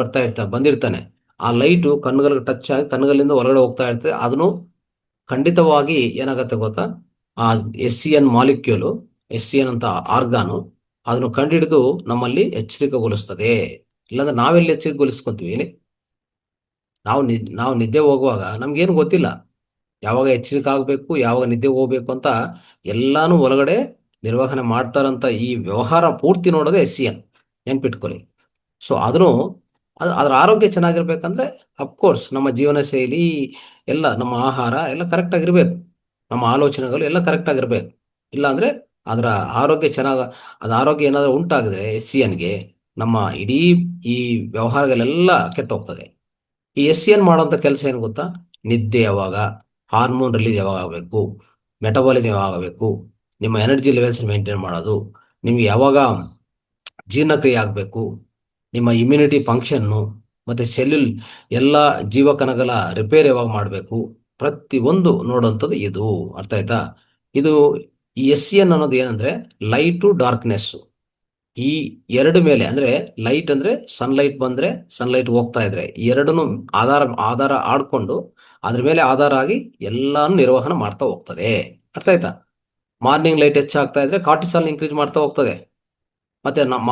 ಬಂದಿರ್ತಾನೆ. ಆ ಲೈಟು ಕಣ್ಣುಗಳಿಗೆ ಟಚ್ ಆಗಿ ಕಣ್ಣುಗಳಿಂದ ಹೊರಗಡೆ ಹೋಗ್ತಾ ಇರ್ತದೆ. ಅದನ್ನು ಖಂಡಿತವಾಗಿ ಏನಾಗತ್ತೆ ಗೊತ್ತಾ? ಆ SCN ಮಾಲಿಕ್ಯೂಲು, SCN ಅಂತ ಆರ್ಗಾನು ಅದನ್ನು ಕಂಡುಹಿಡಿದು ನಮ್ಮಲ್ಲಿ ಎಚ್ಚರಿಕೆಗೊಳಿಸ್ತದೆ. ಇಲ್ಲಾಂದ್ರೆ ನಾವೆಲ್ಲಿ ಎಚ್ಚರಿಕೆಗೊಳಿಸ್ಕೊಂತೀವಿ ಹೇಳಿ? ನಾವು ನಿದ್ದೆ ಹೋಗುವಾಗ ನಮ್ಗೇನು ಗೊತ್ತಿಲ್ಲ ಯಾವಾಗ ಎಚ್ಚರಿಕೆ ಆಗಬೇಕು, ಯಾವಾಗ ನಿದ್ದೆ ಹೋಗ್ಬೇಕು ಅಂತ. ಎಲ್ಲಾನು ಒಳಗಡೆ ನಿರ್ವಹಣೆ ಮಾಡ್ತಾರಂತ ಈ ವ್ಯವಹಾರ ಪೂರ್ತಿ ನೋಡೋದು SCN. ನೆನ್ಪಿಟ್ಕೊಳ್ಳಿ. ಸೊ ಅದರ ಆರೋಗ್ಯ ಚೆನ್ನಾಗಿರ್ಬೇಕಂದ್ರೆ ಅಫ್ಕೋರ್ಸ್ ನಮ್ಮ ಜೀವನ ಶೈಲಿ ಎಲ್ಲ, ನಮ್ಮ ಆಹಾರ ಎಲ್ಲ ಕರೆಕ್ಟ್ ಆಗಿರ್ಬೇಕು, ನಮ್ಮ ಆಲೋಚನೆಗಳು ಎಲ್ಲ ಕರೆಕ್ಟ್ ಆಗಿರ್ಬೇಕು. ಇಲ್ಲಾಂದ್ರೆ ಅದರ ಆರೋಗ್ಯ ಏನಾದರೂ ಉಂಟಾಗಿದ್ರೆ SCNಗೆ ನಮ್ಮ ಇಡೀ ಈ ವ್ಯವಹಾರಗಳೆಲ್ಲ ಕೆಟ್ಟ ಹೋಗ್ತದೆ. ಈ SCN ಮಾಡುವಂತ ಕೆಲಸ ಏನು ಗೊತ್ತಾ? ನಿದ್ದೆ ಯಾವಾಗ, ಹಾರ್ಮೋನ್ ರಿಲೀಸ್ ಯಾವಾಗ ಆಗಬೇಕು, ಮೆಟಬಾಲಿಸಮ್ ಯಾವಾಗ ಆಗಬೇಕು, ನಿಮ್ಮ ಎನರ್ಜಿ ಲೆವೆಲ್ಸ್ ಮೇಂಟೈನ್ ಮಾಡೋದು, ನಿಮ್ಗೆ ಯಾವಾಗ ಜೀರ್ಣಕ್ರಿಯೆ ಆಗಬೇಕು, ನಿಮ್ಮ ಇಮ್ಯುನಿಟಿ ಫಂಕ್ಷನ್ನು ಮತ್ತೆ ಸೆಲ್ಯುಲ್ ಎಲ್ಲ ಜೀವಕಣಗಳ ರಿಪೇರ್ ಯಾವಾಗ ಮಾಡಬೇಕು, ಪ್ರತಿಯೊಂದು ನೋಡುವಂಥದ್ದು ಇದು. ಅರ್ಥ ಆಯ್ತಾ? ಈ SCN ಅನ್ನೋದು ಏನಂದ್ರೆ ಲೈಟ್ ಟು ಡಾರ್ಕ್ನೆಸ್. ಈ ಎರಡು ಮೇಲೆ, ಅಂದ್ರೆ ಲೈಟ್ ಅಂದ್ರೆ ಸನ್ಲೈಟ್ ಬಂದ್ರೆ, ಸನ್ಲೈಟ್ ಹೋಗ್ತಾ ಇದ್ರೆ, ಎರಡನ್ನು ಆಧಾರ ಆಡ್ಕೊಂಡು ಅದ್ರ ಮೇಲೆ ಆಧಾರ ಆಗಿ ಎಲ್ಲಾನು ನಿರ್ವಹಣೆ ಮಾಡ್ತಾ ಹೋಗ್ತದೆ. ಅರ್ಥ ಆಯ್ತಾ? ಮಾರ್ನಿಂಗ್ ಲೈಟ್ ಹೆಚ್ಚಾಗ್ತಾ ಇದ್ರೆ ಕಾರ್ಟಿಸಾಲ್ ಇನ್ಕ್ರೀಸ್ ಮಾಡ್ತಾ ಹೋಗ್ತದೆ. ಮತ್ತೆ ನಮ್ಮ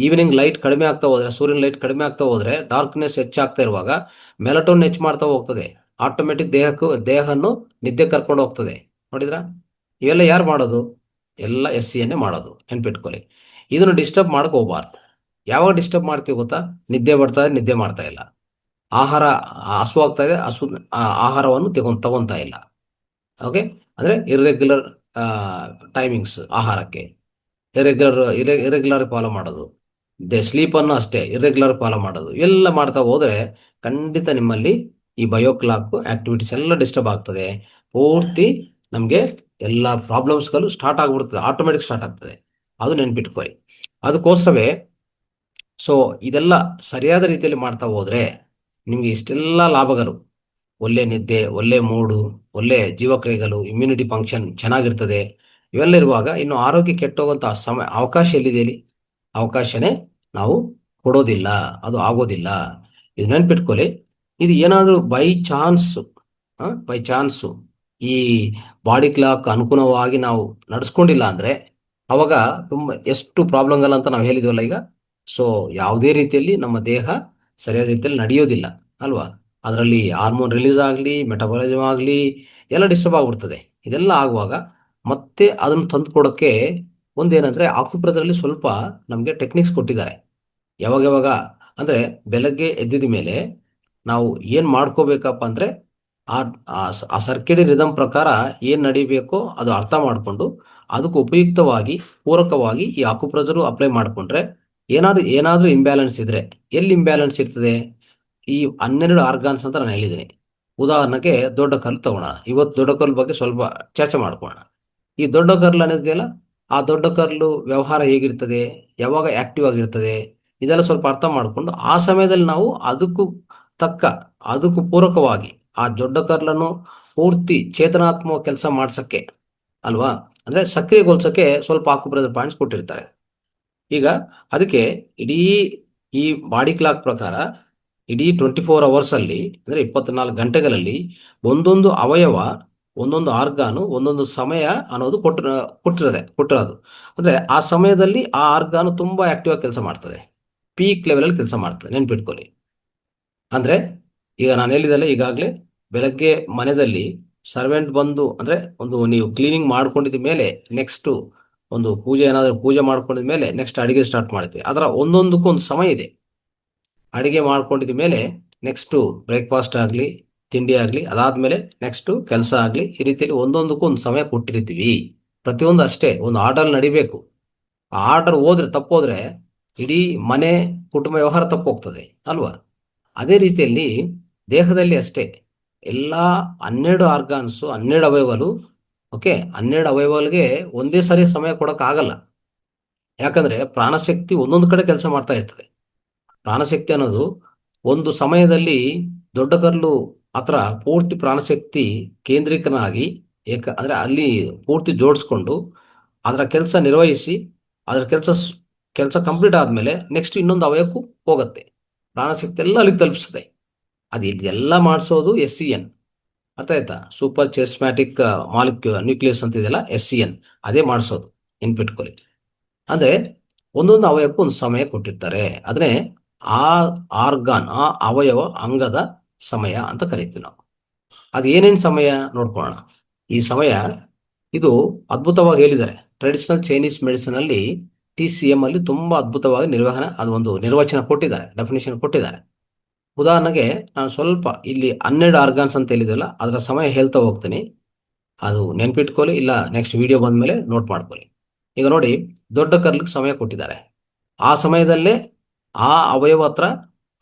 ಈವ್ನಿಂಗ್ ಲೈಟ್ ಕಡಿಮೆ ಆಗ್ತಾ ಹೋದ್ರೆ, ಸೂರ್ಯನ ಲೈಟ್ ಕಡಿಮೆ ಆಗ್ತಾ ಹೋದ್ರೆ, ಡಾರ್ಕ್ನೆಸ್ ಹೆಚ್ಚಾಗ್ತಾ ಇರುವಾಗ ಮೆಲಟೋನ್ ಹೆಚ್ಚು ಮಾಡ್ತಾ ಹೋಗ್ತದೆ. ಆಟೋಮೆಟಿಕ್ ದೇಹವನ್ನು ನಿದ್ದೆ ಕರ್ಕೊಂಡು ಹೋಗ್ತದೆ. ನೋಡಿದ್ರ? ಇವೆಲ್ಲ ಯಾರು ಮಾಡೋದು? ಎಲ್ಲ SCN ಮಾಡೋದು. ನೆನ್ಪಿಟ್ಕೊಳ್ಳಿ. ಇದನ್ನು ಡಿಸ್ಟರ್ಬ್ ಮಾಡಕ್ ಹೋಗ್ಬಾರ್ದು. ಯಾವಾಗ ಡಿಸ್ಟರ್ಬ್ ಮಾಡ್ತೀವಿ ಗೊತ್ತಾ? ನಿದ್ದೆ ಬರ್ತಾ ಇದೆ, ನಿದ್ದೆ ಮಾಡ್ತಾ ಇಲ್ಲ. ಆಹಾರ ಹಸು ಆಗ್ತಾ ಇದೆ, ಆಹಾರವನ್ನು ತಗೊಂತಾ ಇಲ್ಲ. ಓಕೆ? ಅಂದ್ರೆ ಇರ್ರೆಗ್ಯುಲರ್ ಟೈಮಿಂಗ್ಸ್ ಆಹಾರಕ್ಕೆ, ಇರೆಗ್ಯುಲರ್ ಫಾಲೋ ಮಾಡೋದು. ಸ್ಲೀಪ್ ಅನ್ನು ಅಷ್ಟೇ ಇರ್ರೆಗ್ಯುಲರ್ ಫಾಲೋ ಮಾಡೋದು. ಎಲ್ಲ ಮಾಡ್ತಾ ಹೋದ್ರೆ ಖಂಡಿತ ನಿಮ್ಮಲ್ಲಿ ಈ ಬಯೋ ಕ್ಲಾಕ್ ಆಕ್ಟಿವಿಟೀಸ್ ಎಲ್ಲ ಡಿಸ್ಟರ್ಬ್ ಆಗ್ತದೆ. ಪೂರ್ತಿ ನಮ್ಗೆ ಎಲ್ಲ ಪ್ರಾಬ್ಲಮ್ಸ್ಗಳು ಸ್ಟಾರ್ಟ್ ಆಗ್ಬಿಡ್ತದೆ, ಆಟೋಮೆಟಿಕ್ ಸ್ಟಾರ್ಟ್ ಆಗ್ತದೆ. ಅದು ನೆನ್ಪಿಟ್ಕೊಳ್ಳಿ. ಅದಕ್ಕೋಸ್ಕರವೇ ಇದೆಲ್ಲ ಸರಿಯಾದ ರೀತಿಯಲ್ಲಿ ಮಾಡ್ತಾ ಹೋದ್ರೆ ನಿಮಗೆ ಇಷ್ಟೆಲ್ಲ ಲಾಭಗಳು, ಒಳ್ಳೆ ನಿದ್ದೆ, ಒಳ್ಳೆ ಮೂಡು, ಒಳ್ಳೆ ಜೀವಕ್ರಿಯೆಗಳು, ಇಮ್ಯುನಿಟಿ ಫಂಕ್ಷನ್ ಚೆನ್ನಾಗಿರ್ತದೆ. ಇವೆಲ್ಲ ಇರುವಾಗ ಇನ್ನು ಆರೋಗ್ಯ ಕೆಟ್ಟೋಗುವಂತಹ ಅವಕಾಶ ಎಲ್ಲಿದೆ ಇಲ್ಲಿ? ಅವಕಾಶನೇ ನಾವು ಕೊಡೋದಿಲ್ಲ, ಅದು ಆಗೋದಿಲ್ಲ. ಇದು ನೆನ್ಪಿಟ್ಕೊಳ್ಳಿ. ಇದು ಏನಾದರೂ ಬೈ ಚಾನ್ಸು ಈ ಬಾಡಿ ಕ್ಲಾಕ್ ಅನುಗುಣವಾಗಿ ನಾವು ನಡ್ಸ್ಕೊಂಡಿಲ್ಲ ಅಂದರೆ ಅವಾಗ ತುಂಬ ಎಷ್ಟು ಪ್ರಾಬ್ಲಮ್ಗಳು ಅಂತ ನಾವು ಹೇಳಿದ್ವಲ್ಲ ಈಗ. ಸೊ ಯಾವುದೇ ರೀತಿಯಲ್ಲಿ ನಮ್ಮ ದೇಹ ಸರಿಯಾದ ರೀತಿಯಲ್ಲಿ ನಡೆಯೋದಿಲ್ಲ ಅಲ್ವಾ? ಅದರಲ್ಲಿ ಹಾರ್ಮೋನ್ ರಿಲೀಸ್ ಆಗಲಿ, ಮೆಟಬಾಲಿಸಮ್ ಆಗಲಿ, ಎಲ್ಲ ಡಿಸ್ಟರ್ಬ್ ಆಗಿಬಿಡ್ತದೆ. ಇದೆಲ್ಲ ಆಗುವಾಗ ಮತ್ತೆ ಅದನ್ನು ತಂದು ಕೊಡೋಕ್ಕೆ ಒಂದೇನಂದರೆ ಆಕುಪ್ರದಲ್ಲಿ ಸ್ವಲ್ಪ ನಮಗೆ ಟೆಕ್ನಿಕ್ಸ್ ಕೊಟ್ಟಿದ್ದಾರೆ. ಯಾವಾಗ ಯಾವಾಗ ಅಂದರೆ ಬೆಳಗ್ಗೆ ಎದ್ದಿದ ಮೇಲೆ ನಾವು ಏನು ಮಾಡ್ಕೋಬೇಕಪ್ಪ ಅಂದರೆ ಆ ಆ ಸರ್ಕಿಡಿ ರಿದಮ್ ಪ್ರಕಾರ ಏನು ನಡಿಬೇಕೋ ಅದು ಅರ್ಥ ಮಾಡಿಕೊಂಡು ಅದಕ್ಕೆ ಉಪಯುಕ್ತವಾಗಿ ಪೂರಕವಾಗಿ ಈ ಆಕುಪ್ರೆಷರು ಅಪ್ಲೈ ಮಾಡಿಕೊಂಡ್ರೆ ಏನಾದರೂ ಇಂಬ್ಯಾಲೆನ್ಸ್ ಇದ್ರೆ, ಎಲ್ಲಿ ಇಂಬ್ಯಾಲೆನ್ಸ್ ಇರ್ತದೆ? ಈ 12 ಆರ್ಗಾನ್ಸ್ ಅಂತ ನಾನು ಹೇಳಿದ್ದೀನಿ. ಉದಾಹರಣೆಗೆ ದೊಡ್ಡ ಕಲ್ಲು ತಗೋಣ. ಇವತ್ತು ದೊಡ್ಡ ಕಲ್ಲು ಬಗ್ಗೆ ಸ್ವಲ್ಪ ಚರ್ಚೆ ಮಾಡ್ಕೊಳ್ಳೋಣ. ಈ ದೊಡ್ಡ ಕರ್ಲ್ ಅನ್ನೋದಿದೆಯಲ್ಲ, ಆ ದೊಡ್ಡ ಕರ್ಲು ವ್ಯವಹಾರ ಹೇಗಿರ್ತದೆ, ಯಾವಾಗ ಆಕ್ಟಿವ್ ಆಗಿರ್ತದೆ, ಇದೆಲ್ಲ ಸ್ವಲ್ಪ ಅರ್ಥ ಮಾಡಿಕೊಂಡು ಆ ಸಮಯದಲ್ಲಿ ನಾವು ಅದಕ್ಕೂ ಪೂರಕವಾಗಿ ಆ ದೊಡ್ಡ ಕರ್ಲನ್ನು ಪೂರ್ತಿ ಚೇತನಾತ್ಮಕ ಕೆಲಸ ಮಾಡ್ಸಕ್ಕೆ ಅಲ್ವಾ, ಅಂದ್ರೆ ಸಕ್ರಿಯಗೊಳಿಸಕ್ಕೆ ಸ್ವಲ್ಪ ಆಕುಪ್ರೆಷರ್ ಪಾಯಿಂಟ್ಸ್ ಕೊಟ್ಟಿರ್ತಾರೆ. ಈಗ ಅದಕ್ಕೆ ಇಡೀ ಈ ಬಾಡಿ ಕ್ಲಾಕ್ ಪ್ರಕಾರ ಇಡೀ 24 hours ಅಲ್ಲಿ ಅಂದ್ರೆ 24 ಗಂಟೆಗಳಲ್ಲಿ ಒಂದೊಂದು ಅವಯವ, ಒಂದೊಂದು ಆರ್ಗಾನು, ಒಂದೊಂದು ಸಮಯ ಅನ್ನೋದು ಕೊಟ್ಟಿರೋದು. ಅಂದ್ರೆ ಆ ಸಮಯದಲ್ಲಿ ಆ ಆರ್ಗಾನು ತುಂಬಾ ಆಕ್ಟಿವ್ ಆಗಿ ಕೆಲಸ ಮಾಡ್ತದೆ, ಪೀಕ್ ಲೆವೆಲ್ ಅಲ್ಲಿ ಕೆಲಸ ಮಾಡ್ತದೆ. ನೆನ್ಪಿಟ್ಕೊಳ್ಳಿ. ಅಂದ್ರೆ ಈಗ ನಾನು ಹೇಳಿದಲ್ಲ ಈಗಾಗಲೇ, ಬೆಳಗ್ಗೆ ಮನೆಯಲ್ಲಿ ಸರ್ವೆಂಟ್ ಬಂದು ಅಂದ್ರೆ ಒಂದು ನೀವು ಕ್ಲೀನಿಂಗ್ ಮಾಡ್ಕೊಂಡಿದ ಮೇಲೆ ನೆಕ್ಸ್ಟ್ ಒಂದು ಪೂಜೆ ಮಾಡ್ಕೊಂಡಿದ ಮೇಲೆ ನೆಕ್ಸ್ಟ್ ಅಡಿಗೆ ಸ್ಟಾರ್ಟ್ ಮಾಡುತ್ತೆ. ಅದರ ಒಂದೊಂದಕ್ಕೂ ಒಂದು ಸಮಯ ಇದೆ. ಅಡಿಗೆ ಮಾಡ್ಕೊಂಡಿದ ಮೇಲೆ ನೆಕ್ಸ್ಟು ಬ್ರೇಕ್ಫಾಸ್ಟ್ ಆಗಲಿ, ತಿಂಡಿ ಆಗಲಿ, ಅದಾದ್ಮೇಲೆ ನೆಕ್ಸ್ಟು ಕೆಲಸ ಆಗಲಿ, ಈ ರೀತಿಯಲ್ಲಿ ಒಂದೊಂದಕ್ಕೂ ಒಂದು ಸಮಯ ಕೊಟ್ಟಿರ್ತೀವಿ. ಪ್ರತಿಯೊಂದು ಅಷ್ಟೇ ಒಂದು ಆರ್ಡರ್ ನಡಿಬೇಕು. ಆ ಆರ್ಡರ್ ತಪ್ಪೋದ್ರೆ ಇಡೀ ಮನೆ ಕುಟುಂಬ ವ್ಯವಹಾರ ತಪ್ಪೋಗ್ತದೆ ಅಲ್ವಾ? ಅದೇ ರೀತಿಯಲ್ಲಿ ದೇಹದಲ್ಲಿ ಅಷ್ಟೇ ಎಲ್ಲ 12 ಆರ್ಗಾನ್ಸು, 12 ಅವಯವಗಳು. ಓಕೆ, 12 ಅವಯವಗಳಿಗೆ ಒಂದೇ ಸರಿ ಸಮಯ ಕೊಡೋಕ್ಕಾಗಲ್ಲ. ಯಾಕಂದ್ರೆ ಪ್ರಾಣಶಕ್ತಿ ಒಂದೊಂದು ಕಡೆ ಕೆಲಸ ಮಾಡ್ತಾ ಇರ್ತದೆ. ಪ್ರಾಣಶಕ್ತಿ ಅನ್ನೋದು ಒಂದು ಸಮಯದಲ್ಲಿ ದೊಡ್ಡ ಕರ್ಲು ಹತ್ರ ಪೂರ್ತಿ ಪ್ರಾಣಶಕ್ತಿ ಕೇಂದ್ರೀಕರನಾಗಿ ಅಂದ್ರೆ ಅಲ್ಲಿ ಪೂರ್ತಿ ಜೋಡಿಸ್ಕೊಂಡು ಅದರ ಕೆಲಸ ನಿರ್ವಹಿಸಿ, ಅದರ ಕೆಲಸ ಕಂಪ್ಲೀಟ್ ಆದಮೇಲೆ ನೆಕ್ಸ್ಟ್ ಇನ್ನೊಂದು ಅವಯವಕ್ಕೂ ಹೋಗುತ್ತೆ. ಪ್ರಾಣಶಕ್ತಿ ಎಲ್ಲ ಅಲ್ಲಿಗೆ ತಲುಪಿಸ್ತದೆ. ಅದು ಇದೆಲ್ಲ ಮಾಡಿಸೋದು SCN. ಅರ್ಥ ಆಯ್ತಾ? ಸೂಪರ್ ಚೆಸ್ಮ್ಯಾಟಿಕ್ ನ್ಯೂಕ್ಲಿಯಸ್ ಅಂತ ಇದೆಯಲ್ಲ, SCN ಅದೇ ಮಾಡಿಸೋದು. ನೆನ್ಪಿಟ್ಕೊಳ್ಳಿ. ಅಂದ್ರೆ ಒಂದೊಂದು ಅವಯವಕ್ಕೂ ಒಂದು ಸಮಯ ಕೊಟ್ಟಿರ್ತಾರೆ. ಅದನ್ನೇ ಆ ಆರ್ಗಾನ್, ಆ ಅವಯವ ಅಂಗದ ಸಮಯ ಅಂತ ಕರಿತೀವಿ ನಾವು. ಅದು ಏನೇನು ಸಮಯ ನೋಡ್ಕೊಳ್ಳೋಣ. ಈ ಸಮಯ ಇದು ಅದ್ಭುತವಾಗಿ ಹೇಳಿದ್ದಾರೆ. ಟ್ರೆಡಿಷನಲ್ ಚೈನೀಸ್ ಮೆಡಿಸಿನ್ ಅಲ್ಲಿ TCM ಅಲ್ಲಿ ತುಂಬಾ ಅದ್ಭುತವಾಗಿ ಅದು ಒಂದು ನಿರ್ವಚನ ಕೊಟ್ಟಿದ್ದಾರೆ, ಡೆಫಿನೇಷನ್ ಕೊಟ್ಟಿದ್ದಾರೆ. ಉದಾಹರಣೆಗೆ ನಾನು ಸ್ವಲ್ಪ ಇಲ್ಲಿ 12 ಆರ್ಗಾನ್ಸ್ ಅಂತ ಹೇಳಿದಲ್ಲ, ಅದರ ಸಮಯ ಹೇಳ್ತಾ ಹೋಗ್ತೀನಿ. ಅದು ನೆನ್ಪಿಟ್ಕೊಳ್ಳಿ, ಇಲ್ಲ ನೆಕ್ಸ್ಟ್ ವಿಡಿಯೋ ಬಂದ್ಮೇಲೆ ನೋಟ್ ಮಾಡ್ಕೊಳ್ಳಿ. ಈಗ ನೋಡಿ, ದೊಡ್ಡ ಕರ್ಲಿಗೆ ಸಮಯ ಕೊಟ್ಟಿದ್ದಾರೆ. ಆ ಸಮಯದಲ್ಲೇ ಆ ಅವಯವ ಹತ್ರ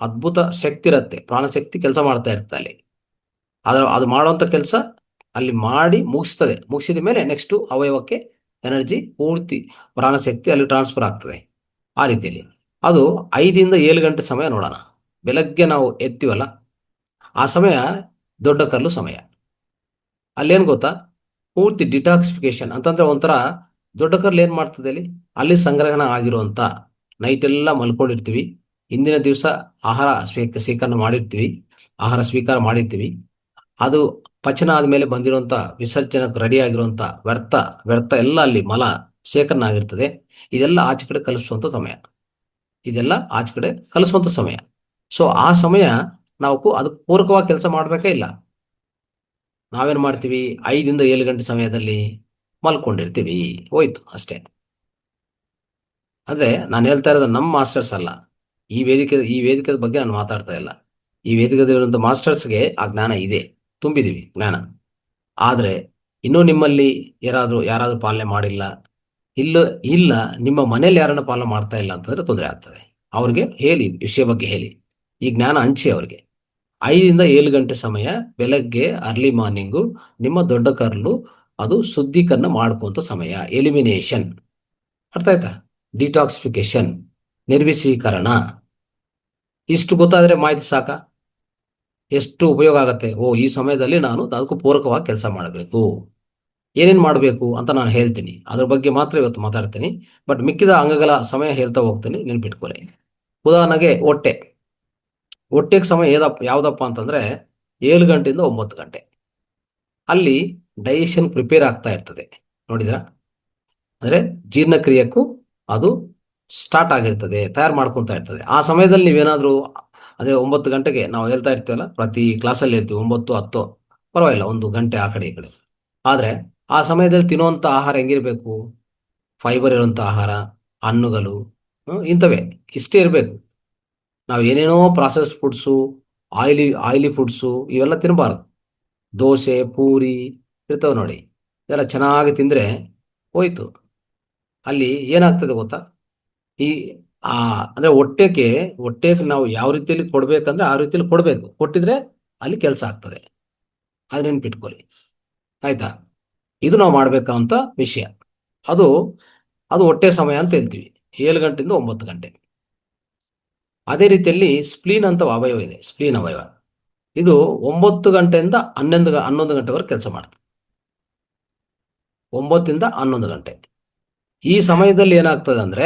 ಅದ್ಭುತ ಶಕ್ತಿ ಇರುತ್ತೆ, ಪ್ರಾಣಶಕ್ತಿ ಕೆಲಸ ಮಾಡ್ತಾ ಇರ್ತದೆ ಅಲ್ಲಿ. ಅದು ಮಾಡುವಂಥ ಕೆಲಸ ಅಲ್ಲಿ ಮಾಡಿ ಮುಗಿಸಿದ ಮೇಲೆ ನೆಕ್ಸ್ಟ್ ಅವಯವಕ್ಕೆ ಎನರ್ಜಿ, ಪೂರ್ತಿ ಪ್ರಾಣಶಕ್ತಿ ಅಲ್ಲಿ ಟ್ರಾನ್ಸ್ಫರ್ ಆಗ್ತದೆ. ಆ ರೀತಿಯಲ್ಲಿ ಅದು 5 ರಿಂದ 7 ಗಂಟೆ ಸಮಯ ನೋಡೋಣ. ಬೆಳಗ್ಗೆ ನಾವು ಎತ್ತೀವಲ್ಲ, ಆ ಸಮಯ ದೊಡ್ಡ ಕರ್ಲು ಸಮಯ. ಅಲ್ಲೇನು ಗೊತ್ತಾ, ಪೂರ್ತಿ ಡಿಟಾಕ್ಸಿಫಿಕೇಶನ್ ಅಂತಂದ್ರೆ ಒಂಥರ ದೊಡ್ಡ ಕರ್ಲು ಏನು ಮಾಡ್ತದೆ ಅಲ್ಲಿ ಸಂಗ್ರಹಣ ಆಗಿರುವಂಥ ನೈಟ್ ಎಲ್ಲ ಮಲ್ಕೊಂಡಿರ್ತೀವಿ, ಹಿಂದಿನ ದಿವಸ ಆಹಾರ ಸ್ವೀಕಾರ ಮಾಡಿರ್ತೀವಿ. ಅದು ಪಚನ ಆದಮೇಲೆ ಬಂದಿರುವಂಥ ವಿಸರ್ಜನಕ್ಕೆ ರೆಡಿ ಆಗಿರುವಂಥ ವ್ಯರ್ಥ ಎಲ್ಲ ಅಲ್ಲಿ ಮಲ ಶೇಖರಣೆ ಆಗಿರ್ತದೆ. ಇದೆಲ್ಲ ಆಚೆ ಕಡೆ ಕಲಿಸುವಂಥ ಸಮಯ. ಸೊ ಆ ಸಮಯ ನಾವು ಅದಕ್ಕೆ ಪೂರಕವಾಗಿ ಕೆಲಸ ಮಾಡಬೇಕೇ ಇಲ್ಲ. ನಾವೇನು ಮಾಡ್ತೀವಿ, 5 ರಿಂದ 7 ಗಂಟೆ ಸಮಯದಲ್ಲಿ ಮಲ್ಕೊಂಡಿರ್ತೀವಿ, ಹೋಯ್ತು ಅಷ್ಟೇ. ಅಂದ್ರೆ ನಾನು ಹೇಳ್ತಾ ಇರೋದು ನಮ್ಮ ಮಾಸ್ಟರ್ಸ್ ಅಲ್ಲ, ಈ ವೇದಿಕೆ ಬಗ್ಗೆ ನಾನು ಮಾತಾಡ್ತಾ ಇಲ್ಲ. ಈ ವೇದಿಕೆಯಲ್ಲಿರುವಂಥ ಮಾಸ್ಟರ್ಸ್ಗೆ ಆ ಜ್ಞಾನ ಇದೆ, ತುಂಬಿದೀವಿ ಜ್ಞಾನ. ಆದರೆ ಇನ್ನೂ ನಿಮ್ಮಲ್ಲಿ ಯಾರಾದರೂ ಪಾಲನೆ ಮಾಡಿಲ್ಲ, ಇಲ್ಲ ನಿಮ್ಮ ಮನೇಲಿ ಯಾರನ್ನ ಪಾಲನೆ ಮಾಡ್ತಾ ಇಲ್ಲ ಅಂತಂದ್ರೆ ತೊಂದರೆ ಆಗ್ತದೆ. ಅವ್ರಿಗೆ ಹೇಳಿ, ವಿಷಯ ಬಗ್ಗೆ ಹೇಳಿ, ಈ ಜ್ಞಾನ ಹಂಚಿ ಅವ್ರಿಗೆ. 5 ರಿಂದ 7 ಗಂಟೆ ಸಮಯ ಬೆಳಗ್ಗೆ ಅರ್ಲಿ ಮಾರ್ನಿಂಗು ನಿಮ್ಮ ದೊಡ್ಡ ಕರ್ಲು ಅದು ಶುದ್ಧೀಕರಣ ಮಾಡ್ಕೊಂತ ಸಮಯ. ಎಲಿಮಿನೇಷನ್, ಅರ್ಥ ಆಯ್ತಾ? ಡಿಟಾಕ್ಸಿಫಿಕೇಶನ್, ನಿರ್ವಿಷೀಕರಣ. ಇಷ್ಟು ಗೊತ್ತಾದ್ರೆ ಮಾಹಿತಿ ಸಾಕ? ಎಷ್ಟು ಉಪಯೋಗ ಆಗತ್ತೆ. ಈ ಸಮಯದಲ್ಲಿ ನಾನು ಅದಕ್ಕೂ ಪೂರಕವಾಗಿ ಕೆಲಸ ಮಾಡಬೇಕು, ಏನೇನು ಮಾಡಬೇಕು ಅಂತ ನಾನು ಹೇಳ್ತೀನಿ. ಅದ್ರ ಬಗ್ಗೆ ಮಾತ್ರ ಇವತ್ತು ಮಾತಾಡ್ತೀನಿ. ಬಟ್ ಮಿಕ್ಕಿದ ಅಂಗಗಳ ಸಮಯ ಹೇಳ್ತಾ ಹೋಗ್ತೀನಿ, ನೆನ್ಪಿಟ್ಕೊಳ್ಳಿ. ಉದಾಹರಣೆಗೆ ಹೊಟ್ಟೆಗೆ ಸಮಯ ಯಾವುದಪ್ಪ ಅಂತಂದ್ರೆ 7 ಗಂಟೆಯಿಂದ 9 ಗಂಟೆ. ಅಲ್ಲಿ ಡೈಜೆಷನ್ ಪ್ರಿಪೇರ್ ಆಗ್ತಾ ಇರ್ತದೆ, ನೋಡಿದ್ರ? ಅಂದ್ರೆ ಜೀರ್ಣಕ್ರಿಯಕ್ಕೂ ಅದು ಸ್ಟಾರ್ಟ್ ಆಗಿರ್ತದೆ, ತಯಾರು ಮಾಡ್ಕೊತಾ ಇರ್ತದೆ. ಆ ಸಮಯದಲ್ಲಿ ನೀವೇನಾದ್ರೂ ಅದೇ 9 ಗಂಟೆಗೆ ನಾವು ಹೇಳ್ತಾ ಇರ್ತೀವಲ್ಲ, ಪ್ರತಿ ಕ್ಲಾಸಲ್ಲಿ ಹೇಳ್ತೀವಿ 9, 10, ಪರವಾಗಿಲ್ಲ, 1 ಗಂಟೆ ಆ ಕಡೆ ಈ ಕಡೆ. ಆದ್ರೆ ಆ ಸಮಯದಲ್ಲಿ ತಿನ್ನುವಂಥ ಆಹಾರ ಹೆಂಗಿರ್ಬೇಕು? ಫೈಬರ್ ಇರುವಂಥ ಆಹಾರ, ಹಣ್ಣುಗಳು, ಇಂಥವೇ, ಇಷ್ಟೇ ಇರಬೇಕು. ನಾವು ಏನೇನೋ ಪ್ರಾಸೆಸ್ಡ್ ಫುಡ್ಸು, ಆಯಿಲಿ ಫುಡ್ಸು ಇವೆಲ್ಲ ತಿನ್ನಬಾರ್ದು. ದೋಸೆ, ಪೂರಿ ಇರ್ತವೆ ನೋಡಿ, ಇದೆಲ್ಲ ಚೆನ್ನಾಗಿ ತಿಂದರೆ ಹೋಯ್ತು. ಅಲ್ಲಿ ಏನಾಗ್ತದೆ ಗೊತ್ತಾ? ಈ ಅಂದ್ರೆ ಹೊಟ್ಟೆಗೆ ನಾವು ಯಾವ ರೀತಿಯಲ್ಲಿ ಕೊಡ್ಬೇಕಂದ್ರೆ ಆ ರೀತಿಯಲ್ಲಿ ಕೊಡಬೇಕು. ಕೊಟ್ಟಿದ್ರೆ ಅಲ್ಲಿ ಕೆಲಸ ಆಗ್ತದೆ. ಅದು ನೆನ್ಪಿಟ್ಕೊಳ್ಳಿ, ಆಯ್ತಾ? ಇದು ನಾವು ಮಾಡ್ಬೇಕಂತ ವಿಷಯ. ಅದು ಅದು ಹೊಟ್ಟೆ ಸಮಯ ಅಂತ ಹೇಳ್ತೀವಿ, 7 ಗಂಟೆಯಿಂದ 9 ಗಂಟೆ. ಅದೇ ರೀತಿಯಲ್ಲಿ ಸ್ಪ್ಲೀನ್ ಅಂತ ಅವಯವ ಇದೆ, ಸ್ಪ್ಲೀನ್ ಅವಯವ. ಇದು 9 ಗಂಟೆಯಿಂದ 11 ಗಂಟೆವರೆಗೆ ಕೆಲಸ ಮಾಡ್ತದೆ. 9 ರಿಂದ 11 ಗಂಟೆ. ಈ ಸಮಯದಲ್ಲಿ ಏನಾಗ್ತದೆ ಅಂದ್ರೆ,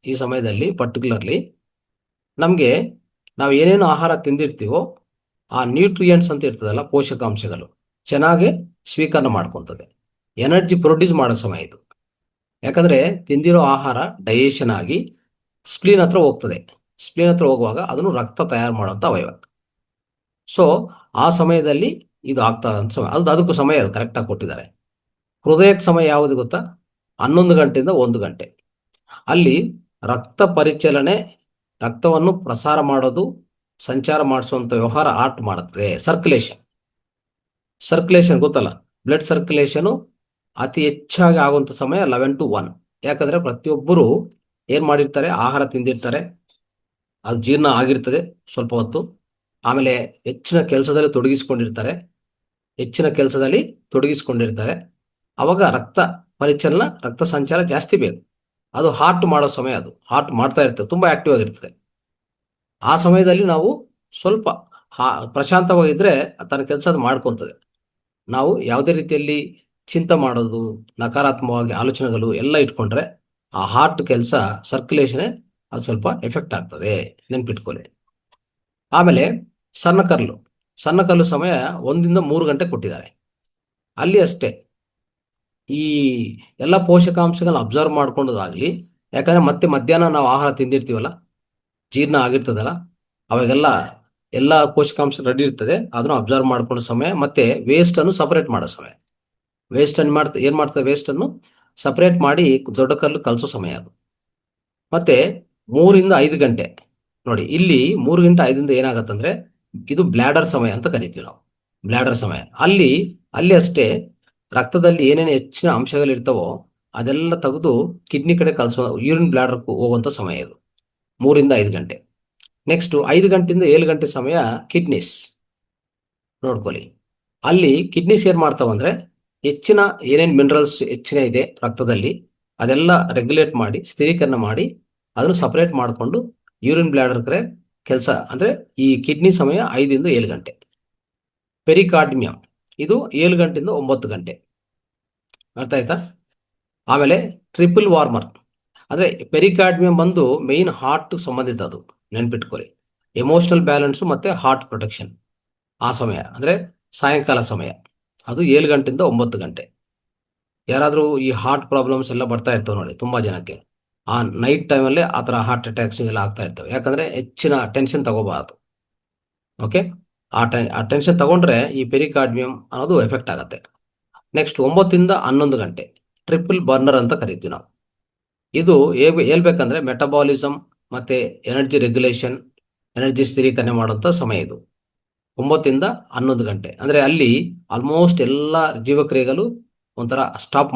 ಈ ಸಮಯದಲ್ಲಿ ಪರ್ಟಿಕ್ಯುಲರ್ಲಿ ನಮಗೆ ನಾವು ಏನೇನು ಆಹಾರ ತಿಂದಿರ್ತೀವೋ ಆ ನ್ಯೂಟ್ರಿಯೆಂಟ್ಸ್ ಅಂತ ಇರ್ತದಲ್ಲ, ಪೋಷಕಾಂಶಗಳು ಚೆನ್ನಾಗಿ ಸ್ವೀಕರಣೆ ಮಾಡ್ಕೊತದೆ. ಎನರ್ಜಿ ಪ್ರೊಡ್ಯೂಸ್ ಮಾಡೋ ಸಮಯ ಇದು. ಯಾಕಂದ್ರೆ ತಿಂದಿರೋ ಆಹಾರ ಡೈಜೆಷನ್ ಆಗಿ ಸ್ಪ್ಲೀನ್ ಹತ್ರ ಹೋಗ್ತದೆ. ಸ್ಪ್ಲೀನ್ ಹತ್ರ ಹೋಗುವಾಗ ಅದನ್ನು ರಕ್ತ ತಯಾರು ಮಾಡುವಂಥ ಅವಯವ. ಸೊ ಆ ಸಮಯದಲ್ಲಿ ಇದು ಆಗ್ತದಂತ ಸಮಯ, ಅದಕ್ಕೂ ಸಮಯ ಅದು ಕರೆಕ್ಟಾಗಿ ಕೊಟ್ಟಿದ್ದಾರೆ. ಹೃದಯಕ್ಕೆ ಸಮಯ ಯಾವುದು ಗೊತ್ತಾ? 11 ಗಂಟೆಯಿಂದ 1 ಗಂಟೆ. ಅಲ್ಲಿ ರಕ್ತ ಪರಿಚಲನೆ, ರಕ್ತವನ್ನು ಪ್ರಸಾರ ಮಾಡೋದು, ಸಂಚಾರ ಮಾಡಿಸುವಂಥ ವ್ಯವಹಾರ ಆರ್ಟ್ ಮಾಡುತ್ತದೆ. ಸರ್ಕ್ಯುಲೇಷನ್ ಗೊತ್ತಲ್ಲ, ಬ್ಲಡ್ ಸರ್ಕ್ಯುಲೇಷನು ಅತಿ ಹೆಚ್ಚಾಗಿ ಆಗುವಂಥ ಸಮಯ 11 to 1. ಯಾಕಂದ್ರೆ ಪ್ರತಿಯೊಬ್ಬರು ಏನು ಮಾಡಿರ್ತಾರೆ, ಆಹಾರ ತಿಂದಿರ್ತಾರೆ, ಅದು ಜೀರ್ಣ ಆಗಿರ್ತದೆ ಸ್ವಲ್ಪ ಹೊತ್ತು, ಆಮೇಲೆ ಹೆಚ್ಚಿನ ಕೆಲಸದಲ್ಲಿ ತೊಡಗಿಸ್ಕೊಂಡಿರ್ತಾರೆ. ಅವಾಗ ರಕ್ತ ಪರಿಚಲನ, ರಕ್ತ ಸಂಚಾರ ಜಾಸ್ತಿ ಬೇಕು. ಅದು ಹಾರ್ಟ್ ಮಾಡೋ ಸಮಯ, ಅದು ಹಾರ್ಟ್ ಮಾಡ್ತಾ ಇರ್ತದೆ, ತುಂಬ ಆಕ್ಟಿವ್ ಆಗಿರ್ತದೆ. ಆ ಸಮಯದಲ್ಲಿ ನಾವು ಸ್ವಲ್ಪ ಪ್ರಶಾಂತವಾಗಿದ್ದರೆ ತನ್ನ ಕೆಲಸ ಅದು ಮಾಡ್ಕೊತದೆ. ನಾವು ಯಾವುದೇ ರೀತಿಯಲ್ಲಿ ಚಿಂತೆ ಮಾಡೋದು, ನಕಾರಾತ್ಮಕವಾಗಿ ಆಲೋಚನೆಗಳು ಎಲ್ಲ ಇಟ್ಕೊಂಡ್ರೆ ಆ ಹಾರ್ಟ್ ಕೆಲಸ, ಸರ್ಕ್ಯುಲೇಷನ್ ಅದು ಸ್ವಲ್ಪ ಎಫೆಕ್ಟ್ ಆಗ್ತದೆ, ನೆನ್ಪಿಟ್ಕೊಳ್ಳಿ. ಆಮೇಲೆ ಸಣ್ಣ ಕಲ್ಲು ಸಮಯ 1 ರಿಂದ 3 ಗಂಟೆ ಕೊಟ್ಟಿದ್ದಾರೆ. ಅಲ್ಲಿ ಅಷ್ಟೇ ಈ ಎಲ್ಲ ಪೋಷಕಾಂಶಗಳನ್ನ ಅಬ್ಸರ್ವ್ ಮಾಡ್ಕೊಂಡೋದಾಗ್ಲಿ. ಯಾಕಂದ್ರೆ ಮತ್ತೆ ಮಧ್ಯಾಹ್ನ ನಾವು ಆಹಾರ ತಿಂದಿರ್ತೀವಲ್ಲ, ಜೀರ್ಣ ಆಗಿರ್ತದಲ್ಲ, ಅವಾಗೆಲ್ಲ ಎಲ್ಲ ಪೋಷಕಾಂಶ ರೆಡಿ ಇರ್ತದೆ, ಅದನ್ನು ಅಬ್ಸರ್ವ್ ಮಾಡ್ಕೊಳ್ಳೋ ಸಮಯ. ಮತ್ತೆ ವೇಸ್ಟ್ ಅನ್ನು ಸಪರೇಟ್ ಮಾಡೋ ಸಮಯ. ಏನ್ ಮಾಡ್ತದೆ, ವೇಸ್ಟ್ ಅನ್ನು ಸಪರೇಟ್ ಮಾಡಿ ದೊಡ್ಡ ಕಲ್ಲು ಕಲಸೋ ಸಮಯ ಅದು. ಮತ್ತೆ 3 ರಿಂದ 5 ಗಂಟೆ ನೋಡಿ, ಇಲ್ಲಿ 3 ರಿಂದ 5 ಏನಾಗತ್ತಂದ್ರೆ ಇದು ಬ್ಲ್ಯಾಡರ್ ಸಮಯ ಅಂತ ಕರಿತೀವಿ ನಾವು. ಬ್ಲ್ಯಾಡರ್ ಸಮಯ ಅಲ್ಲಿ ಅಷ್ಟೇ ರಕ್ತದಲ್ಲಿ ಏನೇನು ಹೆಚ್ಚಿನ ಅಂಶಗಳಿರ್ತಾವೋ ಅದೆಲ್ಲ ತೆಗೆದು ಕಿಡ್ನಿ ಕಡೆ ಕಲಿಸೋ, ಯೂರಿನ್ ಬ್ಲ್ಯಾಡರ್ ಹೋಗುವಂಥ ಸಮಯ ಇದು, 3 ರಿಂದ 5 ಗಂಟೆ. ನೆಕ್ಸ್ಟ್ 5 ಗಂಟೆಯಿಂದ 7 ಗಂಟೆ ಸಮಯ ಕಿಡ್ನೀಸ್ ನೋಡ್ಕೊಳ್ಳಿ. ಅಲ್ಲಿ ಕಿಡ್ನೀಸ್ ಏನ್ ಮಾಡ್ತಾವಂದ್ರೆ ಹೆಚ್ಚಿನ ಏನೇನು ಮಿನರಲ್ಸ್ ಹೆಚ್ಚಿನ ಇದೆ ರಕ್ತದಲ್ಲಿ ಅದೆಲ್ಲ ರೆಗ್ಯುಲೇಟ್ ಮಾಡಿ, ಸ್ಥಿರೀಕರಣ ಮಾಡಿ, ಅದನ್ನು ಸಪರೇಟ್ ಮಾಡಿಕೊಂಡು ಯೂರಿನ್ ಬ್ಲ್ಯಾಡರ್ ಕಡೆ ಕೆಲಸ. ಅಂದ್ರೆ ಈ ಕಿಡ್ನಿ ಸಮಯ 5 ರಿಂದ 7 ಗಂಟೆ. ಪೆರಿಕಾರ್ಡಿಯಂ ಇದು 7 ಗಂಟೆಯಿಂದ 9 ಗಂಟೆ. ಅರ್ಥ ಆಯ್ತಾ? ಆಮೇಲೆ ಟ್ರಿಪಲ್ ವಾರ್ಮರ್ ಅಂದ್ರೆ ಪೆರಿಕಾರ್ಡಿಯಂ ಬಂದು ಮೇನ್ ಹಾರ್ಟ್ ಸಂಬಂಧಿತ, ಅದು ನೆನ್ಪಿಟ್ಕೊಳ್ಳಿ. ಎಮೋಷನಲ್ ಬ್ಯಾಲೆನ್ಸು ಮತ್ತೆ ಹಾರ್ಟ್ ಪ್ರೊಟೆಕ್ಷನ್ ಆ ಸಮಯ ಅಂದ್ರೆ ಸಾಯಂಕಾಲ ಸಮಯ, ಅದು 7 ಗಂಟೆಯಿಂದ 9 ಗಂಟೆ. ಯಾರಾದರೂ ಈ ಹಾರ್ಟ್ ಪ್ರಾಬ್ಲಮ್ಸ್ ಎಲ್ಲ ಬರ್ತಾ ಇರ್ತವೆ ನೋಡಿ ತುಂಬಾ ಜನಕ್ಕೆ, ಆ ನೈಟ್ ಟೈಮಲ್ಲೇ ಆ ಥರ ಹಾರ್ಟ್ ಅಟ್ಯಾಕ್ಸ್ ಎಲ್ಲ ಆಗ್ತಾ ಇರ್ತವೆ. ಯಾಕಂದ್ರೆ ಹೆಚ್ಚಿನ ಟೆನ್ಷನ್ ತಗೋಬಾರದು. ಓಕೆ, ಆ ಟೆನ್ಷನ್ ತಗೊಂಡ್ರೆ ಈ ಪೆರಿಕಾರ್ಡಿಯಂ ಅನ್ನೋದು ಎಫೆಕ್ಟ್ ಆಗುತ್ತೆ. ನೆಕ್ಸ್ಟ್ 9 ರಿಂದ 11 ಗಂಟೆ ಟ್ರಿಪಲ್ ಬರ್ನರ್ ಅಂತ ಕರಿತೀವಿ ನಾವು. ಇದು ಹೇಳ್ಬೇಕಂದ್ರೆ ಮೆಟಬಾಲಿಸಮ್ ಮತ್ತೆ ಎನರ್ಜಿ ರೆಗ್ಯುಲೇಷನ್, ಎನರ್ಜಿ ಸ್ಥಿರೀಕರಣೆ ಮಾಡುವಂಥ ಸಮಯ ಇದು. 9 ರಿಂದ 11 ಗಂಟೆ ಅಂದ್ರೆ ಅಲ್ಲಿ ಆಲ್ಮೋಸ್ಟ್ ಎಲ್ಲ ಜೀವಕ್ರಿಯೆಗಳು ಒಂಥರ ಸ್ಟಾಪ್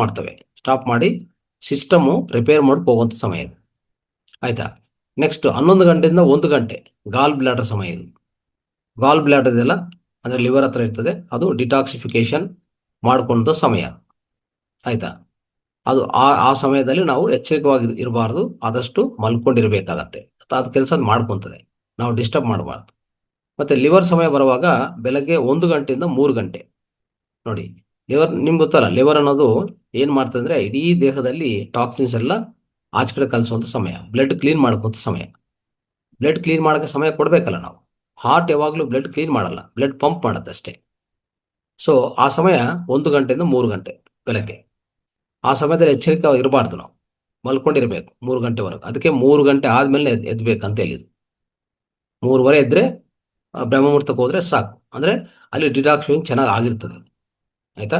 ಮಾಡಿ ಸಿಸ್ಟಮು ರಿಪೇರ್ ಮಾಡಿ ಹೋಗುವಂಥ ಸಮಯ ಇದು, ಆಯ್ತಾ? ನೆಕ್ಸ್ಟ್ 11 ಗಂಟೆಯಿಂದ 1 ಗಂಟೆ ಗಾಲ್ ಬ್ಲಾಡರ್ ಸಮಯ ಇದು. ಗಾಲ್ ಬ್ಲಾಡರ್ ಇದೆಲ್ಲ ಅಂದ್ರೆ ಲಿವರ್ ಹತ್ರ ಇರ್ತದೆ, ಅದು ಡಿಟಾಕ್ಸಿಫಿಕೇಶನ್ ಮಾಡ್ಕೊಂಡ ಸಮಯ, ಆಯ್ತಾ? ಅದು ಆ ಸಮಯದಲ್ಲಿ ನಾವು ಎಚ್ಚರಿಕವಾಗಿ ಇರಬಾರ್ದು, ಆದಷ್ಟು ಮಲ್ಕೊಂಡಿರ್ಬೇಕಾಗತ್ತೆ. ಅದು ಕೆಲಸ ಮಾಡ್ಕೊಂತದೆ, ನಾವು ಡಿಸ್ಟರ್ಬ್ ಮಾಡಬಾರ್ದು. ಮತ್ತೆ ಲಿವರ್ ಸಮಯ ಬರುವಾಗ ಬೆಳಗ್ಗೆ 1 ಗಂಟೆಯಿಂದ 3 ಗಂಟೆ. ನೋಡಿ, ಲಿವರ್ ನಿಮ್ಗೆ ಗೊತ್ತಲ್ಲ, ಲಿವರ್ ಅನ್ನೋದು ಏನ್ ಮಾಡ್ತದೆ ಅಂದ್ರೆ ಇಡೀ ದೇಹದಲ್ಲಿ ಟಾಕ್ಸಿನ್ಸ್ ಎಲ್ಲ ಆಚೆ ಕಡೆ ಕಲಿಸುವಂತ ಸಮಯ, ಬ್ಲಡ್ ಕ್ಲೀನ್ ಮಾಡ್ಕೊಂತ ಸಮಯ. ಬ್ಲಡ್ ಕ್ಲೀನ್ ಮಾಡೋಕ್ಕೆ ಸಮಯ ಕೊಡಬೇಕಲ್ಲ ನಾವು. ಹಾರ್ಟ್ ಯಾವಾಗಲೂ ಬ್ಲಡ್ ಕ್ಲೀನ್ ಮಾಡಲ್ಲ, ಬ್ಲಡ್ ಪಂಪ್ ಮಾಡುತ್ತೆ ಅಷ್ಟೇ. ಸೊ ಆ ಸಮಯ 1 ಗಂಟೆಯಿಂದ 3 ಗಂಟೆ ಬೆಳಗ್ಗೆ. ಆ ಸಮಯದಲ್ಲಿ ಎಚ್ಚರಿಕೆ ಇರಬಾರ್ದು, ನಾವು ಮಲ್ಕೊಂಡಿರ್ಬೇಕು 3 ಗಂಟೆವರೆಗೆ. ಅದಕ್ಕೆ 3 ಗಂಟೆ ಆದ್ಮೇಲೆ ಎದ್ಬೇಕಂತ ಹೇಳಿದ್ರು. 3:30 ಎದ್ರೆ ಬ್ರಹ್ಮಮುಹೂರ್ತಕ್ಕೆ ಹೋದ್ರೆ ಸಾಕು, ಅಂದ್ರೆ ಅಲ್ಲಿ ಡಿಟಾಕ್ಸಿಫಿಂಗ್ ಚೆನ್ನಾಗಿ ಆಗಿರ್ತದೆ. ಆಯ್ತಾ?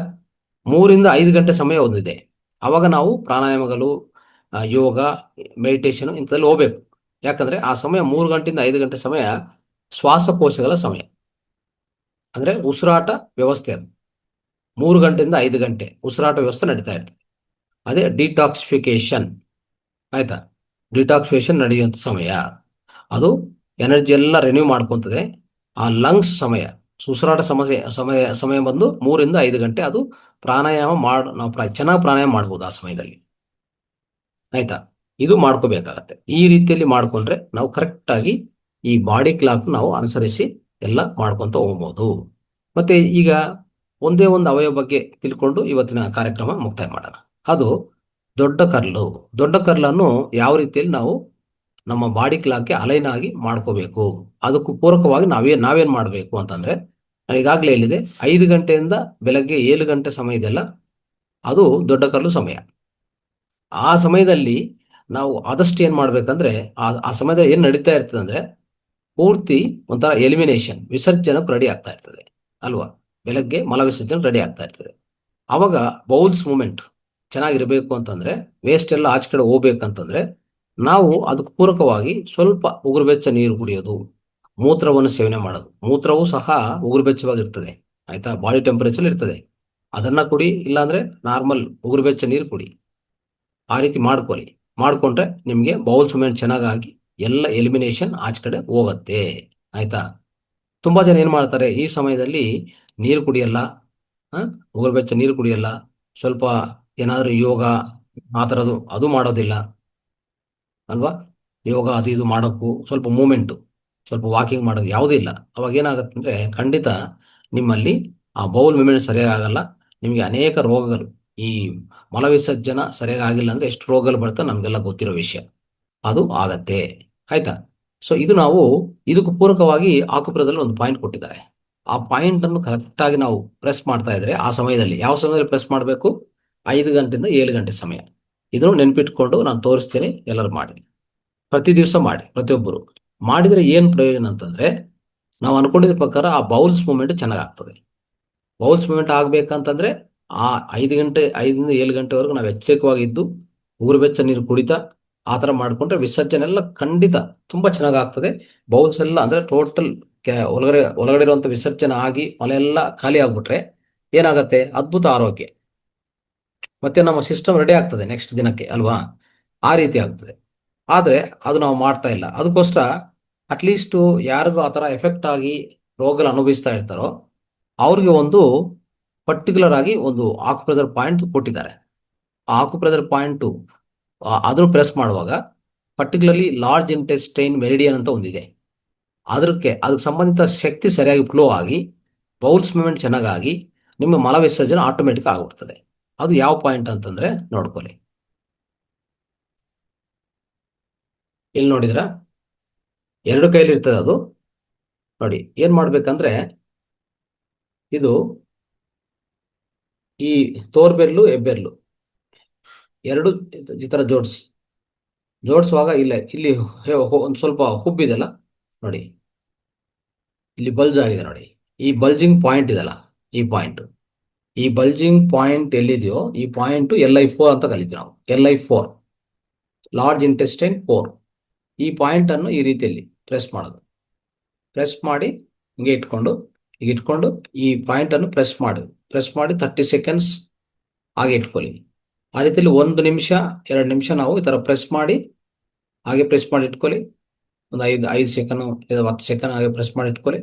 3 ಇಂದ 5 ಗಂಟೆ ಸಮಯ ಒಂದಿದೆ. ಅವಾಗ ನಾವು ಪ್ರಾಣಾಯಾಮಗಳು, ಯೋಗ, ಮೆಡಿಟೇಷನ್ ಇಂಥದ್ರಲ್ಲಿ ಹೋಗ್ಬೇಕು. ಯಾಕಂದ್ರೆ ಆ ಸಮಯ 3 ಗಂಟೆಯಿಂದ 5 ಗಂಟೆ ಸಮಯ ಶ್ವಾಸಕೋಶಗಳ ಸಮಯ, ಅಂದ್ರೆ ಉಸಿರಾಟ ವ್ಯವಸ್ಥೆ. ಅದು 3 ಗಂಟೆಯಿಂದ 5 ಗಂಟೆ ಉಸಿರಾಟ ವ್ಯವಸ್ಥೆ ನಡೀತಾ ಇರ್ತದೆ. ಅದೇ ಡಿಟಾಕ್ಸಿಫಿಕೇಶನ್. ಆಯ್ತಾ? ಡಿಟಾಕ್ಸಿಫಿಕೇಶನ್ ನಡೆಯುವಂಥ ಸಮಯ ಅದು. ಎನರ್ಜಿ ಎಲ್ಲ ರಿನ್ಯೂ ಮಾಡ್ಕೊತದೆ. ಆ ಲಂಗ್ಸ್ ಸಮಯ, ಉಸಿರಾಟ ಸಮಸ್ಯೆ ಸಮಯ ಸಮಯ ಬಂದು 3 ಇಂದ 5 ಗಂಟೆ. ಅದು ಪ್ರಾಣಾಯಾಮ ನಾವು ಚೆನ್ನಾಗಿ ಪ್ರಾಣಾಯಾಮ ಮಾಡ್ಬೋದು ಆ ಸಮಯದಲ್ಲಿ. ಆಯ್ತಾ? ಇದು ಮಾಡ್ಕೋಬೇಕಾಗತ್ತೆ. ಈ ರೀತಿಯಲ್ಲಿ ಮಾಡ್ಕೊಂಡ್ರೆ ನಾವು ಕರೆಕ್ಟ್ ಆಗಿ ಈ ಬಾಡಿ ಕ್ಲಾಕ್ ನಾವು ಅನುಸರಿಸಿ ಎಲ್ಲ ಮಾಡ್ಕೊಂತ ಹೋಗ್ಬೋದು. ಮತ್ತೆ ಈಗ ಒಂದೇ ಒಂದು ಅವಯವ ಬಗ್ಗೆ ತಿಳ್ಕೊಂಡು ಇವತ್ತಿನ ಕಾರ್ಯಕ್ರಮ ಮುಕ್ತಾಯ ಮಾಡೋಣ. ಅದು ದೊಡ್ಡ ಕರ್ಲು. ದೊಡ್ಡ ಕರ್ಲನ್ನು ಯಾವ ರೀತಿಯಲ್ಲಿ ನಾವು ನಮ್ಮ ಬಾಡಿ ಕ್ಲಾಕ್ಗೆ ಅಲೈನ್ ಆಗಿ ಮಾಡ್ಕೋಬೇಕು, ಅದಕ್ಕೂ ಪೂರಕವಾಗಿ ನಾವೇನ್ ಮಾಡಬೇಕು ಅಂತಂದ್ರೆ, ನಾನು ಈಗಾಗಲೇ ಹೇಳಿದೆ, 5 ಗಂಟೆಯಿಂದ ಬೆಳಗ್ಗೆ 7 ಗಂಟೆ ಸಮಯ ಇದೆಯಲ್ಲ, ಅದು ದೊಡ್ಡ ಕರ್ಲು ಸಮಯ. ಆ ಸಮಯದಲ್ಲಿ ನಾವು ಆದಷ್ಟು ಏನ್ ಮಾಡ್ಬೇಕಂದ್ರೆ, ಆ ಸಮಯದಲ್ಲಿ ಏನ್ ನಡೀತಾ ಇರ್ತದೆ ಅಂದ್ರೆ, ಪೂರ್ತಿ ಒಂಥರ ಎಲಿಮಿನೇಷನ್, ವಿಸರ್ಜನಕ್ಕೆ ರೆಡಿ ಆಗ್ತಾ ಇರ್ತದೆ ಅಲ್ವಾ? ಬೆಳಗ್ಗೆ ಮಲ ವಿಸರ್ಜನೆ ರೆಡಿ ಆಗ್ತಾ ಇರ್ತದೆ. ಅವಾಗ ಬೌಲ್ಸ್ ಮೂಮೆಂಟ್ ಚೆನ್ನಾಗಿರ್ಬೇಕು ಅಂತಂದ್ರೆ, ವೇಸ್ಟ್ ಎಲ್ಲ ಆಚೆ ಕಡೆ ಹೋಗ್ಬೇಕಂತಂದ್ರೆ, ನಾವು ಅದಕ್ಕೆ ಪೂರಕವಾಗಿ ಸ್ವಲ್ಪ ಉಗುರು ಬೆಚ್ಚ ನೀರು ಕುಡಿಯೋದು, ಮೂತ್ರವನ್ನು ಸೇವನೆ ಮಾಡೋದು. ಮೂತ್ರವೂ ಸಹ ಉಗುರು ಬೆಚ್ಚವಾಗಿರ್ತದೆ. ಆಯ್ತಾ? ಬಾಡಿ ಟೆಂಪರೇಚರ್ ಇರ್ತದೆ. ಅದನ್ನ ಕುಡಿ, ಇಲ್ಲಾಂದ್ರೆ ನಾರ್ಮಲ್ ಉಗುರು ಬೆಚ್ಚ ನೀರು ಕುಡಿ. ಆ ರೀತಿ ಮಾಡ್ಕೊಳ್ಳಿ. ಮಾಡ್ಕೊಂಡ್ರೆ ನಿಮಗೆ ಬೌಲ್ಸ್ ಮೂಮೆಂಟ್ ಚೆನ್ನಾಗಾಗಿ ಎಲ್ಲ ಎಲಿಮಿನೇಷನ್ ಆಚೆ ಕಡೆ ಹೋಗುತ್ತೆ. ಆಯ್ತಾ? ತುಂಬಾ ಜನ ಏನ್ ಮಾಡ್ತಾರೆ, ಈ ಸಮಯದಲ್ಲಿ ನೀರು ಕುಡಿಯಲ್ಲ, ಉಗುರು ಬೆಚ್ಚ ನೀರು ಕುಡಿಯಲ್ಲ, ಸ್ವಲ್ಪ ಏನಾದರೂ ಯೋಗ ಆ ಥರದ್ದು ಅದು ಮಾಡೋದಿಲ್ಲ ಅಲ್ವಾ? ಯೋಗ ಅದು ಇದು ಮಾಡೋಕ್ಕೂ ಸ್ವಲ್ಪ ಮೂಮೆಂಟು, ಸ್ವಲ್ಪ ವಾಕಿಂಗ್ ಮಾಡೋದು ಯಾವುದೂ ಇಲ್ಲ. ಅವಾಗ ಏನಾಗುತ್ತೆ ಅಂದರೆ, ಖಂಡಿತ ನಿಮ್ಮಲ್ಲಿ ಆ ಬೌಲ್ ಮೂಮೆಂಟ್ ಸರಿಯಾಗಿ ಆಗಲ್ಲ. ನಿಮಗೆ ಅನೇಕ ರೋಗಗಳು, ಈ ಮಲವಿಸರ್ಜನ ಸರಿಯಾಗಿ ಆಗಿಲ್ಲ ಅಂದರೆ ಎಷ್ಟು ರೋಗಗಳು ಬರ್ತವೆ ನಮಗೆಲ್ಲ ಗೊತ್ತಿರೋ ವಿಷಯ. ಅದು ಆಗತ್ತೆ. ಆಯ್ತಾ? ಸೊ ಇದು ನಾವು ಇದಕ್ಕೆ ಪೂರಕವಾಗಿ ಆಕುಪ್ರದಲ್ಲಿ ಒಂದು ಪಾಯಿಂಟ್ ಕೊಟ್ಟಿದ್ದಾರೆ. ಆ ಪಾಯಿಂಟ್ ಅನ್ನು ಕರೆಕ್ಟಾಗಿ ನಾವು ಪ್ರೆಸ್ ಮಾಡ್ತಾ ಇದ್ರೆ, ಆ ಸಮಯದಲ್ಲಿ ಯಾವ ಸಮಯದಲ್ಲಿ ಪ್ರೆಸ್ ಮಾಡಬೇಕು? 5 ಗಂಟೆಯಿಂದ 7 ಗಂಟೆ ಸಮಯ. ಇದನ್ನು ನೆನ್ಪಿಟ್ಕೊಂಡು ನಾನು ತೋರಿಸ್ತೇನೆ, ಎಲ್ಲರೂ ಮಾಡಿ. ಪ್ರತಿ ದಿವಸ ಮಾಡಿ, ಪ್ರತಿಯೊಬ್ಬರು ಮಾಡಿದರೆ ಏನು ಪ್ರಯೋಜನ ಅಂತಂದ್ರೆ, ನಾವು ಅನ್ಕೊಂಡಿದ್ದ ಪ್ರಕಾರ ಆ ಬೌಲ್ಸ್ ಮೂಮೆಂಟ್ ಚೆನ್ನಾಗಾಗ್ತದೆ. ಬೌಲ್ಸ್ ಮೂಮೆಂಟ್ ಆಗ್ಬೇಕಂತಂದ್ರೆ ಆ 5 ಗಂಟೆ, 5 ಇಂದ 7 ಗಂಟೆವರೆಗೂ ನಾವು ಎಚ್ಚರಿಕವಾಗಿದ್ದು ಉಗುರು ಬೆಚ್ಚ ನೀರು ಕುಡಿತಾ ಆ ಥರ ಮಾಡ್ಕೊಂಡ್ರೆ ವಿಸರ್ಜನೆ ಎಲ್ಲ ಖಂಡಿತ ತುಂಬಾ ಚೆನ್ನಾಗಾಗ್ತದೆ. ಬೌಲ್ಸ್ ಎಲ್ಲ ಅಂದ್ರೆ ಟೋಟಲ್ ಒಳಗಡೆ ಇರುವಂತ ವಿಸರ್ಜನೆ ಆಗಿ ಮಲ ಎಲ್ಲ ಖಾಲಿ ಆಗ್ಬಿಟ್ರೆ ಏನಾಗತ್ತೆ? ಅದ್ಭುತ ಆರೋಗ್ಯ. ಮತ್ತೆ ನಮ್ಮ ಸಿಸ್ಟಮ್ ರೆಡಿ ಆಗ್ತದೆ ನೆಕ್ಸ್ಟ್ ದಿನಕ್ಕೆ ಅಲ್ವಾ? ಆ ರೀತಿ ಆಗ್ತದೆ. ಆದ್ರೆ ಅದು ನಾವು ಮಾಡ್ತಾ ಇಲ್ಲ. ಅದಕ್ಕೋಸ್ಕರ ಅಟ್ಲೀಸ್ಟ್ ಯಾರಿಗೂ ಆ ಥರ ಎಫೆಕ್ಟ್ ಆಗಿ ರೋಗಗಳು ಅನುಭವಿಸ್ತಾ ಇರ್ತಾರೋ ಅವ್ರಿಗೆ ಒಂದು ಪರ್ಟಿಕ್ಯುಲರ್ ಆಗಿ ಒಂದು ಆಕ್ಯುಪ್ರೆಷರ್ ಪಾಯಿಂಟ್ ಕೊಟ್ಟಿದ್ದಾರೆ. ಆ ಆಕ್ಯುಪ್ರೆಷರ್ ಪಾಯಿಂಟು ಅದನ್ನು ಪ್ರೆಸ್ ಮಾಡುವಾಗ ಪರ್ಟಿಕ್ಯುಲರ್ಲಿ ಲಾರ್ಜ್ ಇಂಟೆಸ್ಟೈನ್ ಮೆರಿಡಿಯನ್ ಅಂತ ಒಂದಿದೆ. ಅದಕ್ಕೆ ಸಂಬಂಧಿತ ಶಕ್ತಿ ಸರಿಯಾಗಿ ಫ್ಲೋ ಆಗಿ ಬೌಲ್ಸ್ ಮೂವ್ಮೆಂಟ್ ಚೆನ್ನಾಗಾಗಿ ನಿಮ್ಮ ಮಲ ವಿಸರ್ಜನೆ ಆಟೋಮೆಟಿಕ್ ಆಗಿಬಿಡ್ತದೆ. ಅದು ಯಾವ ಪಾಯಿಂಟ್ ಅಂತಂದ್ರೆ ನೋಡ್ಕೊಳ್ಳಿ. ಇಲ್ಲಿ ನೋಡಿದ್ರ, ಎರಡು ಕೈಲಿ ಇರ್ತದೆ ಅದು. ನೋಡಿ ಏನ್ ಮಾಡ್ಬೇಕಂದ್ರೆ, ಇದು ಈ ತೋರ್ಬೆರ್ಲು ಹೆಬ್ಬೆರ್ಲು ಎರಡು ಈ ತರ ಜೋಡಿಸುವಾಗ ಇಲ್ಲಿ ಒಂದು ಸ್ವಲ್ಪ ಹುಬ್ಬಿದೆಲ್ಲ ನೋಡಿ, ಇಲ್ಲಿ ಬಲ್ಜ್ ಆಗಿದೆ ನೋಡಿ. ಈ ಬಲ್ಜಿಂಗ್ ಪಾಯಿಂಟ್ ಇದೆಲ್ಲ, ಈ ಬಲ್ಜಿಂಗ್ ಪಾಯಿಂಟ್ ಎಲ್ಲಿದೆಯೋ ಈ ಪಾಯಿಂಟ್ LI4 ಅಂತ ಕಲಿತೀವಿ ನಾವು. LI4, large intestine 4. ಈ ಪಾಯಿಂಟ್ ಅನ್ನು ಈ ರೀತಿಯಲ್ಲಿ ಪ್ರೆಸ್ ಮಾಡೋದು. ಪ್ರೆಸ್ ಮಾಡಿ ಹಿಂಗೆ ಇಟ್ಕೊಂಡು ಈ ಪಾಯಿಂಟ್ ಅನ್ನು ಪ್ರೆಸ್ ಮಾಡಿ 30 ಸೆಕೆಂಡ್ಸ್ ಹಾಗೆ ಇಟ್ಕೊಳ್ಳಿ. ಆ ರೀತಿಯಲ್ಲಿ 1 ನಿಮಿಷ 2 ನಿಮಿಷ ನಾವು ಈ ತರ ಪ್ರೆಸ್ ಮಾಡಿ ಇಟ್ಕೊಳ್ಳಿ. ಒಂದು 5 ಸೆಕೆಂಡ್ లేదా 10 ಸೆಕೆಂಡ್ ಹಾಗೆ ಪ್ರೆಸ್ ಮಾಡಿ ಇಟ್ಕೊಳ್ಳಿ.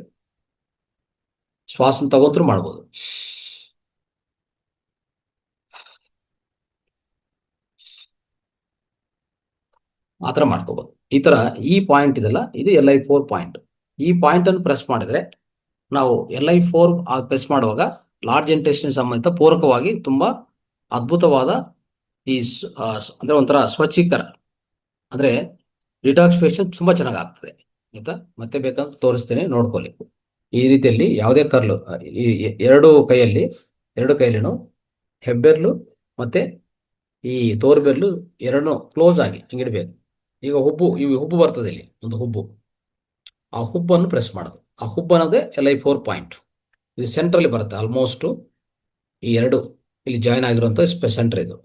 ಶ್ವಾಸ ತಗೊಂಡ್ರು ಮಾಡ್ಬೋದು. ಆ ಥರ ಮಾಡ್ಕೋಬಹುದು. ಈ ತರ ಈ ಪಾಯಿಂಟ್ ಇದೆಲ್ಲ, ಇದು LI4 ಪಾಯಿಂಟ್. ಈ ಪಾಯಿಂಟನ್ನು ಪ್ರೆಸ್ ಮಾಡಿದರೆ ನಾವು LI4 ಪ್ರೆಸ್ ಮಾಡುವಾಗ ಲಾರ್ಜ್ ಇಂಟೆಸ್ಟಿನ್ ಸಂಬಂಧಿತ ಪೂರಕವಾಗಿ ತುಂಬಾ ಅದ್ಭುತವಾದ ಈ ಅಂದ್ರೆ ಒಂಥರ ಸ್ವಚ್ಛೀಕರ ಅಂದ್ರೆ ಡಿಟಾಕ್ಸಿಫಿಕೇಶನ್ ತುಂಬಾ ಚೆನ್ನಾಗಿ ಆಗ್ತದೆ. ಆಯ್ತಾ, ಮತ್ತೆ ಬೇಕಂತ ತೋರಿಸ್ತೇನೆ, ನೋಡ್ಕೊಳ್ಳಿ. ಈ ರೀತಿಯಲ್ಲಿ ಯಾವುದೇ ಕರ್ಲು ಈ ಎರಡು ಕೈಯಲ್ಲಿನೂ ಹೆಬ್ಬೆರ್ಲು ಮತ್ತೆ ಈ ತೋರ್ಬೆರ್ಲು ಎರಡನ್ನೂ ಕ್ಲೋಸ್ ಆಗಿ ಹಿಂಗಿಡ್ಬೇಕು. ಈಗ ಹುಬ್ಬು ಬರ್ತದೆ, ಇಲ್ಲಿ ಒಂದು ಹುಬ್ಬು, ಆ ಹುಬ್ಬನ್ನು ಪ್ರೆಸ್ ಮಾಡೋದು. ಆ ಹುಬ್ಬು ಅನ್ನೋದೇ LI4 ಪಾಯಿಂಟ್. ಇದು ಸೆಂಟ್ರಲ್ಲಿ ಬರುತ್ತೆ ಆಲ್ಮೋಸ್ಟ್. ಈ ಎರಡು ಇಲ್ಲಿ ಜಾಯಿನ್ ಆಗಿರುವಂಥ ಸೆಂಟರ್ ಇದು.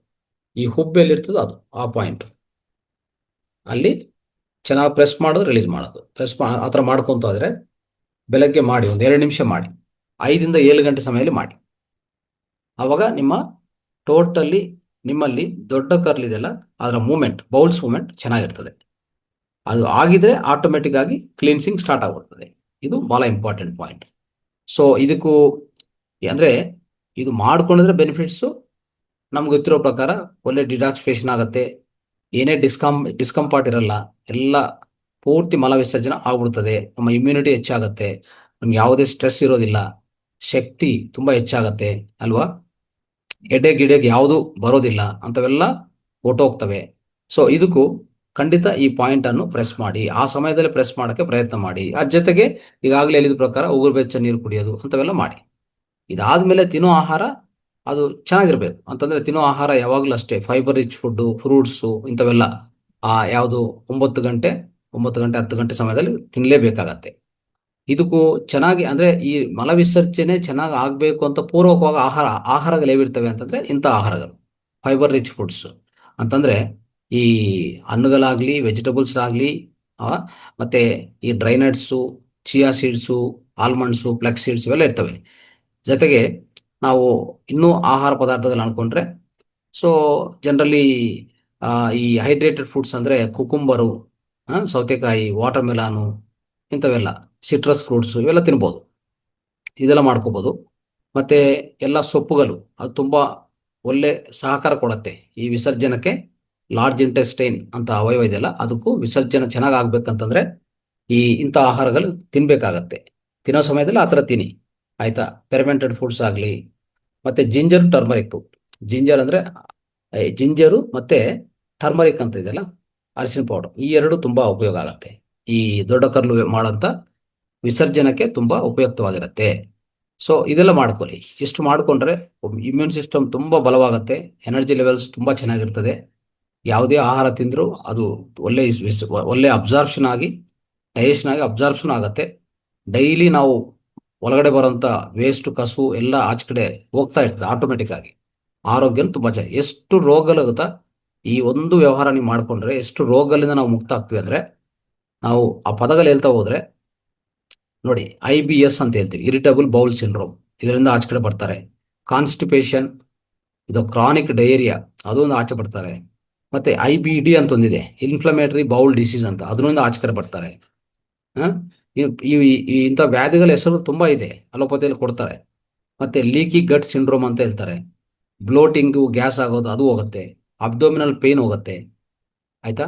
ಈ ಹುಬ್ಬು ಎಲ್ಲಿರ್ತದೋ ಅದು ಆ ಪಾಯಿಂಟ್ ಅಲ್ಲಿ ಚೆನ್ನಾಗಿ ಪ್ರೆಸ್ ಮಾಡೋದು, ರಿಲೀಸ್ ಮಾಡೋದು, ಆ ಥರ ಮಾಡ್ಕೊತ ಹೋದ್ರೆ ಬೆಳಗ್ಗೆ ಮಾಡಿ, ಒಂದು 2 ನಿಮಿಷ ಮಾಡಿ, 5 ರಿಂದ 7 ಗಂಟೆ ಸಮಯದಲ್ಲಿ ಮಾಡಿ. ಆವಾಗ ನಿಮ್ಮಲ್ಲಿ ದೊಡ್ಡ ಕರ್ಲ್ ಇದೆಯಲ್ಲ, ಅದರ ಮೂಮೆಂಟ್, ಬೌಲ್ಸ್ ಮೂಮೆಂಟ್ ಚೆನ್ನಾಗಿರ್ತದೆ. ಅದು ಆಗಿದ್ರೆ ಆಟೋಮೆಟಿಕ್ ಆಗಿ ಕ್ಲೀನ್ಸಿಂಗ್ ಸ್ಟಾರ್ಟ್ ಆಗ್ಬಿಡ್ತದೆ. ಇದು ಬಹಳ ಇಂಪಾರ್ಟೆಂಟ್ ಪಾಯಿಂಟ್. ಸೊ ಇದಕ್ಕೂ ಅಂದ್ರೆ ಇದು ಮಾಡ್ಕೊಂಡಿದ್ರೆ ಬೆನಿಫಿಟ್ಸು ನಮ್ಗೆ ಗೊತ್ತಿರೋ ಪ್ರಕಾರ ಒಳ್ಳೆ ಡಿಟಾಕ್ಸಿಫಿಕೇಶನ್ ಆಗುತ್ತೆ. ಏನೇ ಡಿಸ್ಕಂಫರ್ಟ್ ಇರಲ್ಲ, ಎಲ್ಲ ಪೂರ್ತಿ ಮಲ ವಿಸರ್ಜನೆ ಆಗ್ಬಿಡ್ತದೆ. ನಮ್ಮ ಇಮ್ಯುನಿಟಿ ಹೆಚ್ಚಾಗತ್ತೆ, ನಮ್ಗೆ ಯಾವುದೇ ಸ್ಟ್ರೆಸ್ ಇರೋದಿಲ್ಲ, ಶಕ್ತಿ ತುಂಬಾ ಹೆಚ್ಚಾಗತ್ತೆ ಅಲ್ವಾ. ಎಡೆಗೆ ಯಾವುದು ಬರೋದಿಲ್ಲ, ಅಂತವೆಲ್ಲ ಹೊರ್ಟೋಗ್ತವೆ. ಸೊ ಇದಕ್ಕೂ ಖಂಡಿತ ಈ ಪಾಯಿಂಟ್ ಅನ್ನು ಪ್ರೆಸ್ ಮಾಡಿ, ಆ ಸಮಯದಲ್ಲಿ ಪ್ರೆಸ್ ಮಾಡೋಕ್ಕೆ ಪ್ರಯತ್ನ ಮಾಡಿ. ಅದ್ರ ಜೊತೆಗೆ ಈಗಾಗಲೇ ಹೇಳಿದ ಪ್ರಕಾರ ಉಗುರು ಬೆಚ್ಚ ನೀರು ಕುಡಿಯೋದು ಅಂತವೆಲ್ಲ ಮಾಡಿ. ಇದಾದ್ಮೇಲೆ ತಿನ್ನೋ ಆಹಾರ ಅದು ಚೆನ್ನಾಗಿರ್ಬೇಕು. ಅಂತಂದ್ರೆ ತಿನ್ನೋ ಆಹಾರ ಯಾವಾಗಲೂ ಅಷ್ಟೇ ಫೈಬರ್ ರಿಚ್ ಫುಡ್ಡು, ಫ್ರೂಟ್ಸು ಇಂಥವೆಲ್ಲ ಯಾವುದು 9 ಗಂಟೆ 10 ಗಂಟೆ ಸಮಯದಲ್ಲಿ ತಿನ್ನಲೇಬೇಕಾಗತ್ತೆ. ಇದಕ್ಕೂ ಚೆನ್ನಾಗಿ ಅಂದ್ರೆ ಈ ಮಲ ವಿಸರ್ಜನೆ ಚೆನ್ನಾಗಿ ಆಗ್ಬೇಕು ಅಂತ ಪೂರ್ವಕವಾಗಿ ಆಹಾರಗಳು ಏವಿರ್ತವೆ ಅಂತಂದ್ರೆ ಇಂಥ ಆಹಾರಗಳು ಫೈಬರ್ ರಿಚ್ ಫುಡ್ಸ್ ಅಂತಂದ್ರೆ ಈ ಹಣ್ಣುಗಳಾಗ್ಲಿ, ವೆಜಿಟಬಲ್ಸ್ ಆಗಲಿ, ಮತ್ತೆ ಈ dry nuts, chia seeds, almonds, flax seeds ಇವೆಲ್ಲ ಇರ್ತವೆ. ಜೊತೆಗೆ ನಾವು ಇನ್ನೂ ಆಹಾರ ಪದಾರ್ಥಗಳು ಅನ್ಕೊಂಡ್ರೆ, ಸೊ ಜನರಲಿ ಈ ಹೈಡ್ರೇಟೆಡ್ ಫುಡ್ಸ್ ಅಂದ್ರೆ ಕುಕುಂಬರು, ಸೌತೆಕಾಯಿ, ವಾಟರ್ ಮೆಲಾನು ಇಂಥವೆಲ್ಲ, ಸಿಟ್ರಸ್ ಫ್ರೂಟ್ಸು ಇವೆಲ್ಲ ತಿನ್ಬೋದು, ಇದೆಲ್ಲ ಮಾಡ್ಕೋಬೋದು. ಮತ್ತೆ ಎಲ್ಲ ಸೊಪ್ಪುಗಳು ಅದು ತುಂಬಾ ಒಳ್ಳೆ ಸಹಕಾರ ಕೊಡುತ್ತೆ ಈ ವಿಸರ್ಜನಕ್ಕೆ. ಲಾರ್ಜ್ ಇಂಟೆಸ್ಟೈನ್ ಅಂತ ಅವಯವ ಇದೆಯಲ್ಲ, ಅದಕ್ಕೂ ವಿಸರ್ಜನೆ ಚೆನ್ನಾಗಿ ಆಗ್ಬೇಕಂತಂದ್ರೆ ಇಂಥ ಆಹಾರಗಳು ತಿನ್ಬೇಕಾಗತ್ತೆ. ತಿನ್ನೋ ಸಮಯದಲ್ಲಿ ಆ ಥರ ತಿನ್ನಿ, ಆಯ್ತಾ. ಫೆರ್ಮೆಂಟೆಡ್ ಫುಡ್ಸ್ ಆಗಲಿ, ಮತ್ತೆ ಜಿಂಜರ್ ಅಂದ್ರೆ ಜಿಂಜರು ಮತ್ತೆ ಟರ್ಮರಿಕ್ ಅಂತ ಇದೆಯಲ್ಲ, ಅರಿಶಿನ ಪೌಡರ್, ಈ ಎರಡು ತುಂಬಾ ಉಪಯೋಗ ಆಗತ್ತೆ. ಈ ದೊಡ್ಡ ಕರ್ಲು ಮಾಡೋಂಥ ವಿಸರ್ಜನಕ್ಕೆ ತುಂಬಾ ಉಪಯುಕ್ತವಾಗಿರುತ್ತೆ. ಸೊ ಇದೆಲ್ಲ ಮಾಡ್ಕೊಳ್ಳಿ. ಇಷ್ಟು ಮಾಡ್ಕೊಂಡ್ರೆ ಇಮ್ಯೂನ್ ಸಿಸ್ಟಮ್ ತುಂಬಾ ಬಲವಾಗುತ್ತೆ, ಎನರ್ಜಿ ಲೆವೆಲ್ಸ್ ತುಂಬಾ ಚೆನ್ನಾಗಿರ್ತದೆ. ಯಾವುದೇ ಆಹಾರ ತಿಂದರೂ ಅದು ಒಳ್ಳೆ ಅಬ್ಸಾರ್ಪ್ಷನ್ ಆಗಿ, ಡೈಜೆಷನ್ ಆಗಿ ಅಬ್ಸಾರ್ಪ್ಷನ್ ಆಗುತ್ತೆ. ಡೈಲಿ ನಾವು ಒಳಗಡೆ ಬರೋಂಥ ವೇಸ್ಟ್, ಕಸು ಎಲ್ಲ ಆಚೆ ಕಡೆ ಹೋಗ್ತಾ ಇರ್ತದೆ ಆಟೋಮೆಟಿಕ್ ಆಗಿ. ಆರೋಗ್ಯನ ತುಂಬಾ ಚೆನ್ನಾಗಿ, ಎಷ್ಟು ರೋಗಗಳಾಗುತ್ತಾ ಈ ಒಂದು ವ್ಯವಹಾರ ನೀವು ಮಾಡ್ಕೊಂಡ್ರೆ ಎಷ್ಟು ರೋಗಗಳಿಂದ ನಾವು ಮುಕ್ತ ಆಗ್ತೀವಿ ಅಂದ್ರೆ, ನಾವು ಆ ಪದಗಳು ಹೇಳ್ತಾ ಹೋದ್ರೆ ನೋಡಿ, IBS ಅಂತ ಹೇಳ್ತೀವಿ, ಇರಿಟಬಲ್ ಬೌಲ್ ಸಿಂಡ್ರೋಮ್, ಇದರಿಂದ ಆಚೆ ಕಡೆ ಬರ್ತಾರೆ. ಕಾನ್ಸ್ಟಿಪೇಷನ್, ಇದು ಕ್ರಾನಿಕ್ ಡಯೇರಿಯಾ, ಅದೊಂದು ಆಚೆ ಬರ್ತಾರೆ. ಮತ್ತೆ IBD ಅಂತ ಒಂದಿದೆ, ಇನ್ಫ್ಲಮೇಟರಿ ಬೌಲ್ ಡಿಸೀಸ್ ಅಂತ, ಅದರಿಂದ ಆಚೆ ಕಡೆ ಬರ್ತಾರೆ. ಇಂಥ ವ್ಯಾಧಿಗಳ ಹೆಸರು ತುಂಬಾ ಇದೆ, ಅಲೋಪತಿಯಲ್ಲಿ ಕೊಡ್ತಾರೆ. ಮತ್ತೆ ಲೀಕಿ ಗಟ್ ಸಿಂಡ್ರೋಮ್ ಅಂತ ಹೇಳ್ತಾರೆ, ಬ್ಲೋಟಿಂಗು, ಗ್ಯಾಸ್ ಆಗೋದು ಅದು ಹೋಗುತ್ತೆ, ಅಬ್ಡೋಮಿನಲ್ ಪೇನ್ ಹೋಗುತ್ತೆ, ಆಯ್ತಾ.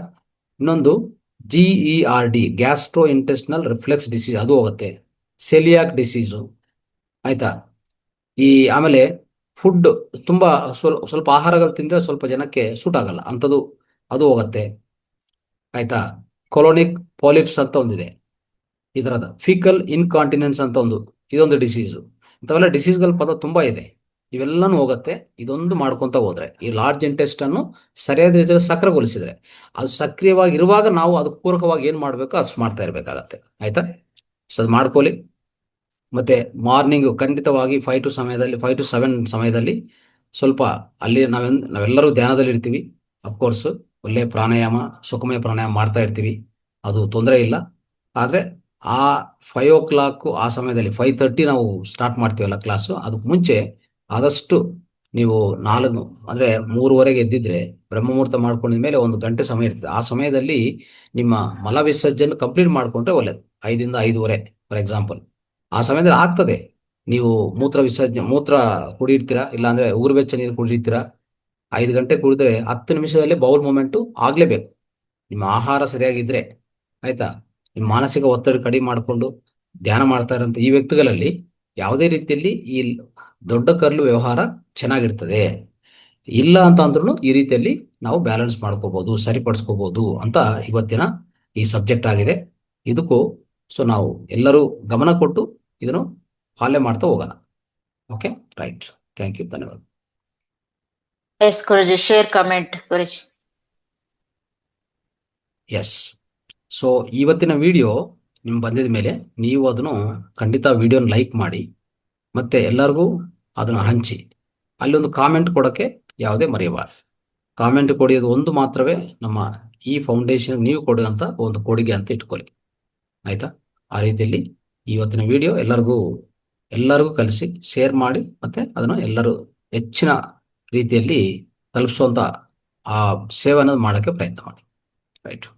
ಇನ್ನೊಂದು GERD, gastro intestinal reflex disease, ಅದು ಹೋಗುತ್ತೆ. ಸೆಲಿಯಾಕ್ ಡಿಸೀಸು, ಆಯ್ತಾ. ಆಮೇಲೆ ಫುಡ್ ತುಂಬಾ ಸ್ವಲ್ಪ ಆಹಾರಗಳು ತಿಂದ್ರೆ ಸ್ವಲ್ಪ ಜನಕ್ಕೆ ಸೂಟ್ ಆಗಲ್ಲ ಅಂಥದ್ದು, ಅದು ಹೋಗುತ್ತೆ, ಆಯ್ತಾ. ಕೊಲೋನಿಕ್ ಪಾಲಿಪ್ಸ್ ಅಂತ ಒಂದಿದೆ, ಈ ಥರದ ಫಿಕಲ್ ಇನ್ಕಾಂಟಿನೆನ್ಸ್ ಅಂತ ಇದೊಂದು ಡಿಸೀಸು. ಇಂಥವೆಲ್ಲ ಡಿಸೀಸ್ಗಳ ಪದ ತುಂಬಾ ಇದೆ, ಇವೆಲ್ಲನೂ ಹೋಗುತ್ತೆ ಇದೊಂದು ಮಾಡ್ಕೊತ ಹೋದ್ರೆ. ಈ ಲಾರ್ಜ್ ಇಂಟೆಸ್ಟನ್ನು ಸರಿಯಾದ ರೀತಿಯಲ್ಲಿ ಸಕ್ರಿಯಗೊಳಿಸಿದ್ರೆ, ಅದು ಸಕ್ರಿಯವಾಗಿ ಇರುವಾಗ ನಾವು ಅದಕ್ಕೆ ಪೂರಕವಾಗಿ ಏನ್ ಮಾಡಬೇಕು ಅದು ಮಾಡ್ತಾ ಇರಬೇಕಾಗತ್ತೆ, ಆಯ್ತಾ. ಸೊ ಅದು ಮಾಡ್ಕೊಳ್ಳಿ. ಮತ್ತೆ ಮಾರ್ನಿಂಗ್ ಖಂಡಿತವಾಗಿ 5 to 7 ಸಮಯದಲ್ಲಿ ಸ್ವಲ್ಪ ಅಲ್ಲಿ ನಾವೆಲ್ಲರೂ ಧ್ಯಾನದಲ್ಲಿ ಇರ್ತೀವಿ. ಅಫ್ಕೋರ್ಸ್ ಒಳ್ಳೆ ಪ್ರಾಣಾಯಾಮ, ಸುಖಮಯ ಪ್ರಾಣಾಯಾಮ ಮಾಡ್ತಾ ಇರ್ತೀವಿ, ಅದು ತೊಂದರೆ ಇಲ್ಲ. ಆದರೆ ಆ 5 o'clock ಆ ಸಮಯದಲ್ಲಿ 5:30 ನಾವು ಸ್ಟಾರ್ಟ್ ಮಾಡ್ತೀವಲ್ಲ ಕ್ಲಾಸು, ಅದಕ್ಕೆ ಮುಂಚೆ ಆದಷ್ಟು ನೀವು 4 ಅಂದ್ರೆ 3:30 ಎದ್ದಿದ್ರೆ ಬ್ರಹ್ಮಮುಹೂರ್ತ ಮಾಡ್ಕೊಂಡಿದ ಮೇಲೆ 1 ಗಂಟೆ ಸಮಯ ಇರ್ತದೆ. ಆ ಸಮಯದಲ್ಲಿ ನಿಮ್ಮ ಮಲ ವಿಸರ್ಜನೆ ಕಂಪ್ಲೀಟ್ ಮಾಡ್ಕೊಂಡ್ರೆ ಒಳ್ಳೇದು. 5 ರಿಂದ 5:30 ಫಾರ್ ಎಕ್ಸಾಂಪಲ್. ಆ ಸಮಯದಲ್ಲಿ ಆಗ್ತದೆ, ನೀವು ಮೂತ್ರ ಕುಡಿರ್ತೀರಾ, ಇಲ್ಲಾಂದ್ರೆ ಉಗುರು ಬೆಚ್ಚ ನೀರು ಕುಡಿರ್ತೀರಾ. 5 ಗಂಟೆ ಕುಡಿದ್ರೆ 10 ನಿಮಿಷದಲ್ಲಿ ಬೌಲ್ ಮೂಮೆಂಟು ಆಗ್ಲೇಬೇಕು, ನಿಮ್ಮ ಆಹಾರ ಸರಿಯಾಗಿದ್ರೆ, ಆಯ್ತಾ. ಈ ಮಾನಸಿಕ ಒತ್ತಡ ಕಡಿಮೆ ಮಾಡಿಕೊಂಡು ಧ್ಯಾನ ಮಾಡ್ತಾ ಇರೋಂಥ ಈ ವ್ಯಕ್ತಿಗಳಲ್ಲಿ ಯಾವುದೇ ರೀತಿಯಲ್ಲಿ ಈ ದೊಡ್ಡ ಕರ್ಲು ವ್ಯವಹಾರ ಚೆನ್ನಾಗಿರ್ತದೆ. ಇಲ್ಲ ಅಂತ ಅಂದ್ರೂ ಈ ರೀತಿಯಲ್ಲಿ ನಾವು ಬ್ಯಾಲೆನ್ಸ್ ಮಾಡ್ಕೋಬಹುದು, ಸರಿಪಡಿಸ್ಕೋಬಹುದು ಅಂತ ಇವತ್ತಿನ ಈ ಸಬ್ಜೆಕ್ಟ್ ಆಗಿದೆ. ಇದಕ್ಕೂ ಸೊ ನಾವು ಎಲ್ಲರೂ ಗಮನ ಕೊಟ್ಟು ಇದನ್ನು ಪಾಲನೆ ಮಾಡ್ತಾ ಹೋಗೋಣ. Okay, right. ಥ್ಯಾಂಕ್ ಯು, ಧನ್ಯವಾದ. ಎಸ್ ಗುರುಜಿ, ಶೇರ್ ಕಮೆಂಟ್ ಗುರುಜಿ. ಎಸ್. ಸೊ ಇವತ್ತಿನ ವಿಡಿಯೋ ನಿಮ್ಗೆ ಬಂದಿದ ಮೇಲೆ ನೀವು ಅದನ್ನು ಖಂಡಿತ ವಿಡಿಯೋನ ಲೈಕ್ ಮಾಡಿ, ಮತ್ತೆ ಎಲ್ಲರಿಗೂ ಅದನ್ನು ಹಂಚಿ. ಅಲ್ಲಿ ಒಂದು ಕಾಮೆಂಟ್ ಕೊಡೋಕ್ಕೆ ಯಾವುದೇ ಮರೆಯಬಾರ್ದು. ಕಾಮೆಂಟ್ ಕೊಡೋದು ಒಂದು ಮಾತ್ರವೇ ನಮ್ಮ ಈ ಫೌಂಡೇಶನ್ ನೀವು ಕೊಡುವಂಥ ಒಂದು ಕೊಡುಗೆ ಅಂತ ಇಟ್ಕೊಳ್ಳಿ, ಆಯಿತಾ? ಆ ರೀತಿಯಲ್ಲಿ ಇವತ್ತಿನ ವಿಡಿಯೋ ಎಲ್ಲರಿಗೂ ಕಲಿಸಿ ಶೇರ್ ಮಾಡಿ, ಮತ್ತು ಅದನ್ನು ಎಲ್ಲರೂ ಹೆಚ್ಚಿನ ರೀತಿಯಲ್ಲಿ ತಲುಪಿಸುವಂಥ ಆ ಸೇವೆಯನ್ನು ಮಾಡೋಕ್ಕೆ ಪ್ರಯತ್ನ ಮಾಡಿ. ರೈಟ್.